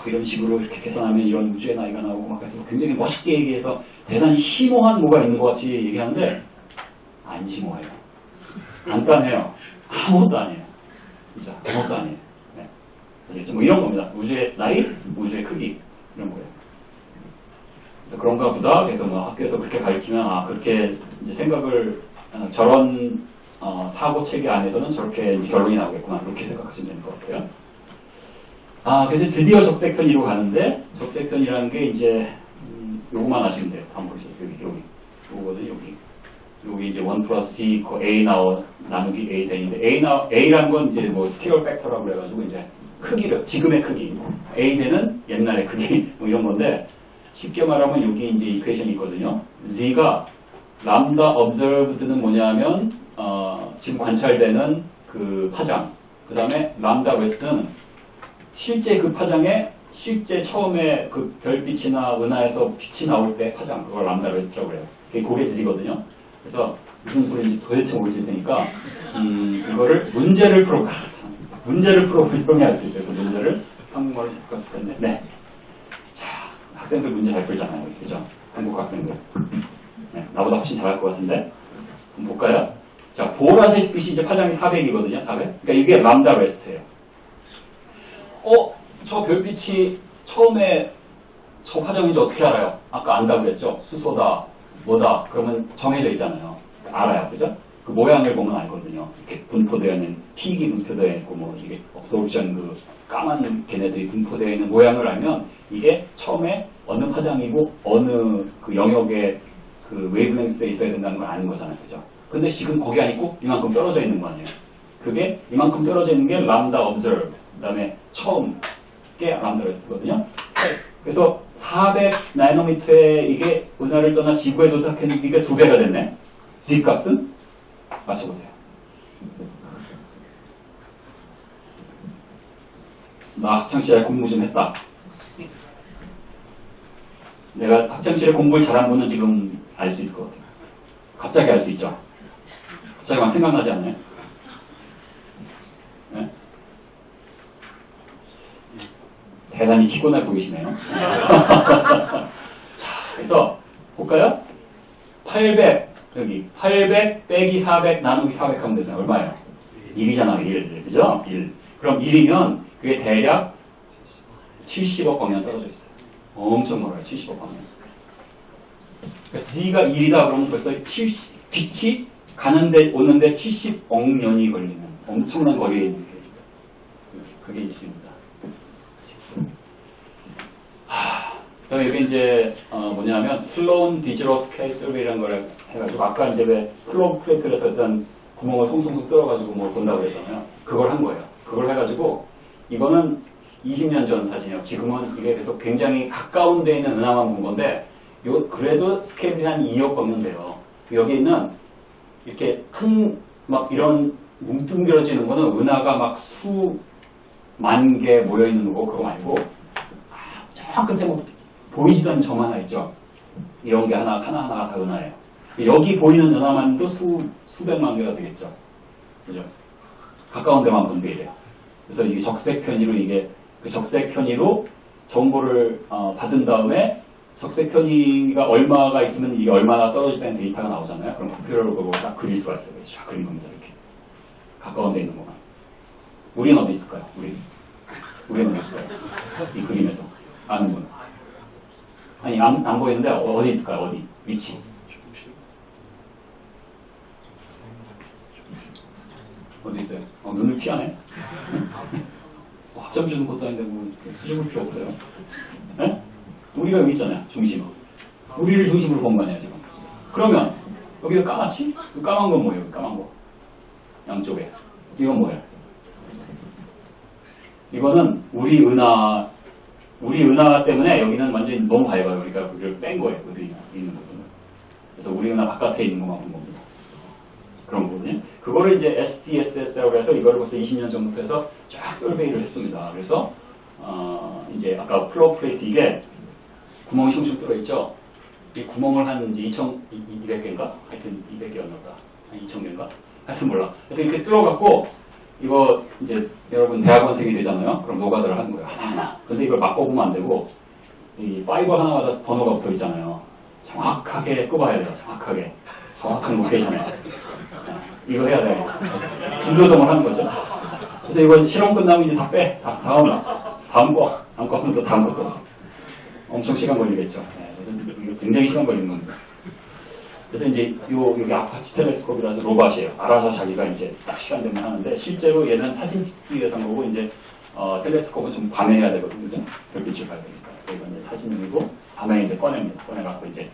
이런 식으로 이렇게 계산하면 이런 우주의 나이가 나오고 막 해서 굉장히 멋있게 얘기해서 대단히 심오한 뭐가 있는 것 같이 얘기하는데 안 심오해요. 간단해요. 아무것도 아니에요. 진짜 아무것도 아니에요. 네. 아시겠죠? 뭐 이런 겁니다. 우주의 나이, 우주의 크기 이런 거예요. 그래서 그런가 보다. 그래서 뭐 학교에서 그렇게 가르치면 그렇게 이제 생각을 저런 사고 체계 안에서는 저렇게 결론이 나오겠구나. 그렇게 생각하시면 되는 것 같아요. 그래서 드디어 적색편으로 가는데, 적색편이라는 게 이제, 요거만 아시면 돼요. 한번 보시죠. 여기. 요거거든요, 여기 이제 1 플러스 C, A 나누기 A 되는데, A라는 건 이제 뭐 스케일 팩터라고 그래가지고 이제 크기를, 지금의 크기. A 되는 옛날의 크기, 뭐 이런 건데, 쉽게 말하면 여기 이제 이퀘이션이 있거든요. Z가 람다 observed는 뭐냐면 지금 관찰되는 그 파장, 그 다음에 람다 웨스트는 실제 그 파장에 실제 처음에 그 별빛이나 은하에서 빛이 나올 때 파장, 그걸 람다 웨스트라고 해요. 그게 그게 Z거든요. 그래서 무슨 소리인지 도대체 모르실 테니까 이거를 문제를 풀어보면 이용할 수 있어요. 그래서 문제를 한국말로 바꿨을 텐데, 네. 자, 학생들 문제 잘 풀잖아요, 그죠? 한국 학생들. 네, 나보다 훨씬 잘할 것 같은데. 한번 볼까요? 자, 보라색 빛이 이제 파장이 400이거든요, 400. 그러니까 이게 람다 웨스트예요. 저 별빛이 처음에 저 파장인지 어떻게 알아요? 아까 안다고 그랬죠? 수소다, 뭐다. 그러면 정해져 있잖아요. 알아요, 그죠? 그 모양을 보면 알거든요. 이렇게 분포되어 있는, 피익이 분포되어 있고, 뭐, 이게 업소르션 그 까만 걔네들이 분포되어 있는 모양을 알면 이게 처음에 어느 파장이고, 어느 그 영역에 그 웨이브랭스에 있어야 된다는 걸 아는 거잖아요. 그죠? 근데 지금 거기 안 있고 이만큼 떨어져 있는 거 아니에요. 그게 이만큼 떨어져 있는 게 람다 observed. 그 다음에 처음 게 람다 웨스트거든요. 그래서 400 나노미터에 이게 은하를 떠나 지구에 도착했는데 이게 2배가 됐네. Z 값은? 맞춰보세요. 나 학창시절에 공부 좀 했다. 내가 학창시절에 공부를 잘한 분은 지금 알 수 있을 것 같아요. 갑자기 알 수 있죠. 갑자기 막 생각나지 않나요? 네? 대단히 피곤해 보이시네요. 자, 그래서 볼까요? 800 여기 800 빼기 400 나누기 400 하면 되잖아요. 얼마예요? 1이잖아요. 1. 그죠? 1. 그럼 1이면 그게 대략 70억 광년 떨어져 있어요. 엄청 멀어요. 70억 광년. 그러니까 Z가 1이다 그러면 벌써 빛이 가는데 오는데 70억 년이 걸리는 엄청난 거리에 있는 게 그게 있습니다. 그다음에 여기 이제 뭐냐면 슬로운 디지털 스케일 서베이라는 걸 해가지고 아까 이제 왜 플로우 플레이트에서 어떤 구멍을 송송송 뚫어가지고 뭘 본다고 그랬잖아요. 그걸 한 거예요. 그걸 해가지고 이거는 20년 전 사진이에요. 지금은 이게 계속 굉장히 가까운 데 있는 은하만 본 건데 그래도 스케일이 한 2억 광년 돼요. 여기 있는 이렇게 큰 막 이런 뭉뚱그려지는 거는 은하가 막 수만 개 모여있는 거 그거 말고 저 끝에 뭐 보이지도 않는 점 하나 있죠. 이런 게 하나하나가 다 은하예요. 여기 보이는 은하만도 수백만 개가 되겠죠. 그죠? 가까운 데만 본게 돼요. 그래서 이게 적색 편의로 그 적색 편의로 정보를 받은 다음에 적색 편의가 얼마가 있으면 이게 얼마나 떨어졌다는 데이터가 나오잖아요. 그럼 컴퓨터로 그거 딱 그릴 수가 있어요. 그래서 쫙 그린 겁니다. 이렇게 가까운 데 있는 것만. 우리는 어디 있을까요? 우리는 어디 있을까요? 이 그림에서 아는 분. 아니 안 보이는데 어디 있을까요? 어디? 위치. 어디 있어요? 눈을 피하네? 학점 주는 것도 아닌데 뭐 수줍을 필요 없어요. 네? 우리가 여기 있잖아요. 중심. 우리를 중심으로 본 거 아니에요 지금. 그러면 여기가 까맣지? 까만 건 뭐예요? 까만 거. 양쪽에. 이건 뭐예요? 이거는 우리 은하 때문에 여기는 완전히 너무 밝아요. 우리가 그걸 뺀 거예요. 우리 있는 부분을. 그래서 우리 은하 바깥에 있는 것만 본 겁니다. 그런 부분이. 그거를 이제 SDSS라고 해서 이거를 벌써 20년 전부터 해서 쫙 설베이를 했습니다. 그래서 이제 아까 플로우 플레이트 이게 구멍이 슝슝 뚫어있죠. 이 구멍을 한 이제 2,200개인가? 하여튼 200개였나 보다. 한 2,000개인가? 하여튼 몰라. 하여튼 이렇게 뚫어갖고 이거 이제 여러분 대학원생이 되잖아요. 그럼 노가다를 하는 거예요. 하나하나. 근데 이걸 막 꼽으면 안 되고 이 파이버 하나마다 번호가 붙어 있잖아요. 정확하게 꼽아야 돼요. 정확하게. 정확한 로케이션에. 이거 해야 돼요. 진도정을 하는 거죠. 그래서 이거 실험 끝나면 이제 다 빼. 다음 거 하면 또 다음 것도. 엄청 시간 걸리겠죠. 네, 굉장히 시간 걸리는 겁니다. 그래서 이제 여기 아파치 텔레스콥이라서 로봇이에요. 알아서 자기가 이제 딱 시간 되면 하는데 실제로 얘는 사진 찍기 위해서 한 거고 이제 텔레스콥은 좀 밤에 해야 되거든요. 그죠? 별빛을 봐야 되니까. 그래서 이제 사진용이고 밤에 이제 꺼냅니다. 꺼내갖고 이제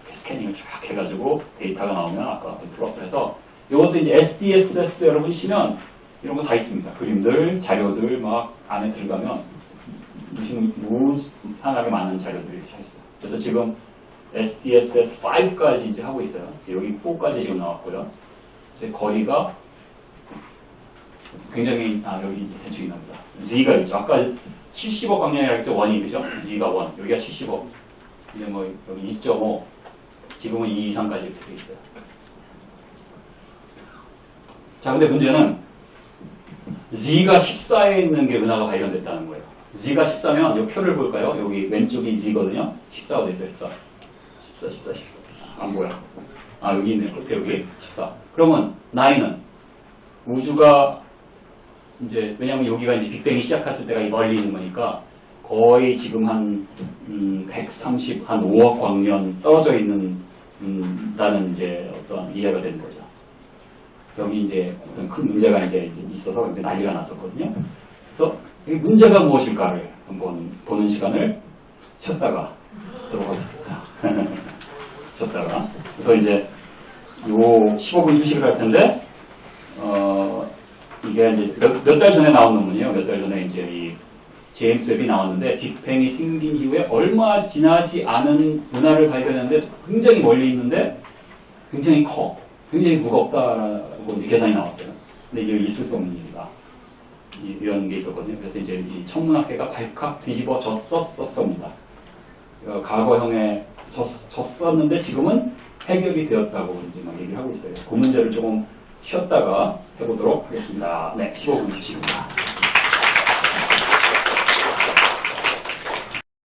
스캐닝을 쫙 해가지고 데이터가 나오면 아까 플러스해서 이것도 이제 SDSS 여러분 치면 이런 거 다 있습니다. 그림들, 자료들 막 안에 들어가면 무한하게 많은 자료들이 있어요. 그래서 지금 SDSS5까지 이제 하고 있어요. 여기 4까지 지금 나왔고요. 이제 거리가 굉장히 여기 이제 대충이 납니다. Z가 있죠. 아까 70억 광년이라고 할 때 1이 그죠? Z가 1, 여기가 70억. 이제 뭐 여기 2.5, 지금은 2 이상까지 이렇게 돼 있어요. 자, 근데 문제는 Z가 14에 있는 게 은하가 발견됐다는 거예요. Z가 14면 이 표를 볼까요? 여기 왼쪽이 Z거든요. 14가 돼 있어요. 14. 안 보여. 여기 있네. 끝에 여기 14. 그러면 9은 우주가 이제 왜냐면 여기가 이제 빅뱅이 시작했을 때가 멀리 있는 거니까 거의 지금 한 130, 한 5억 광년 떨어져 있는 다는 이제 어떤 이해가 되는 거죠. 여기 이제 어떤 큰 문제가 이제 있어서 이제 난리가 났었거든요. 그래서 이 문제가 무엇일까를 한번 보는 시간을 쉬었다가 들어가겠습니다. 쉬었다가. 그래서 이제 요 15분 휴식을 할 텐데, 이게 이제 몇 달 전에 나온 논문이에요. 몇 달 전에 이제 이 제임스 웹이 나왔는데, 빅뱅이 생긴 이후에 얼마 지나지 않은 은하를 발견했는데 굉장히 멀리 있는데 굉장히 커. 굉장히 무겁다라고 이제 계산이 나왔어요. 근데 이게 있을 수 없는 일이다. 이런 게 있었거든요. 그래서 이제 이 천문학회가 발칵 뒤집어졌었습니다. 과거형에 졌었는데 지금은 해결이 되었다고 이제 막 얘기를 하고 있어요. 그 문제를 조금 쉬었다가 해보도록 하겠습니다. 네, 15분 주시입니다.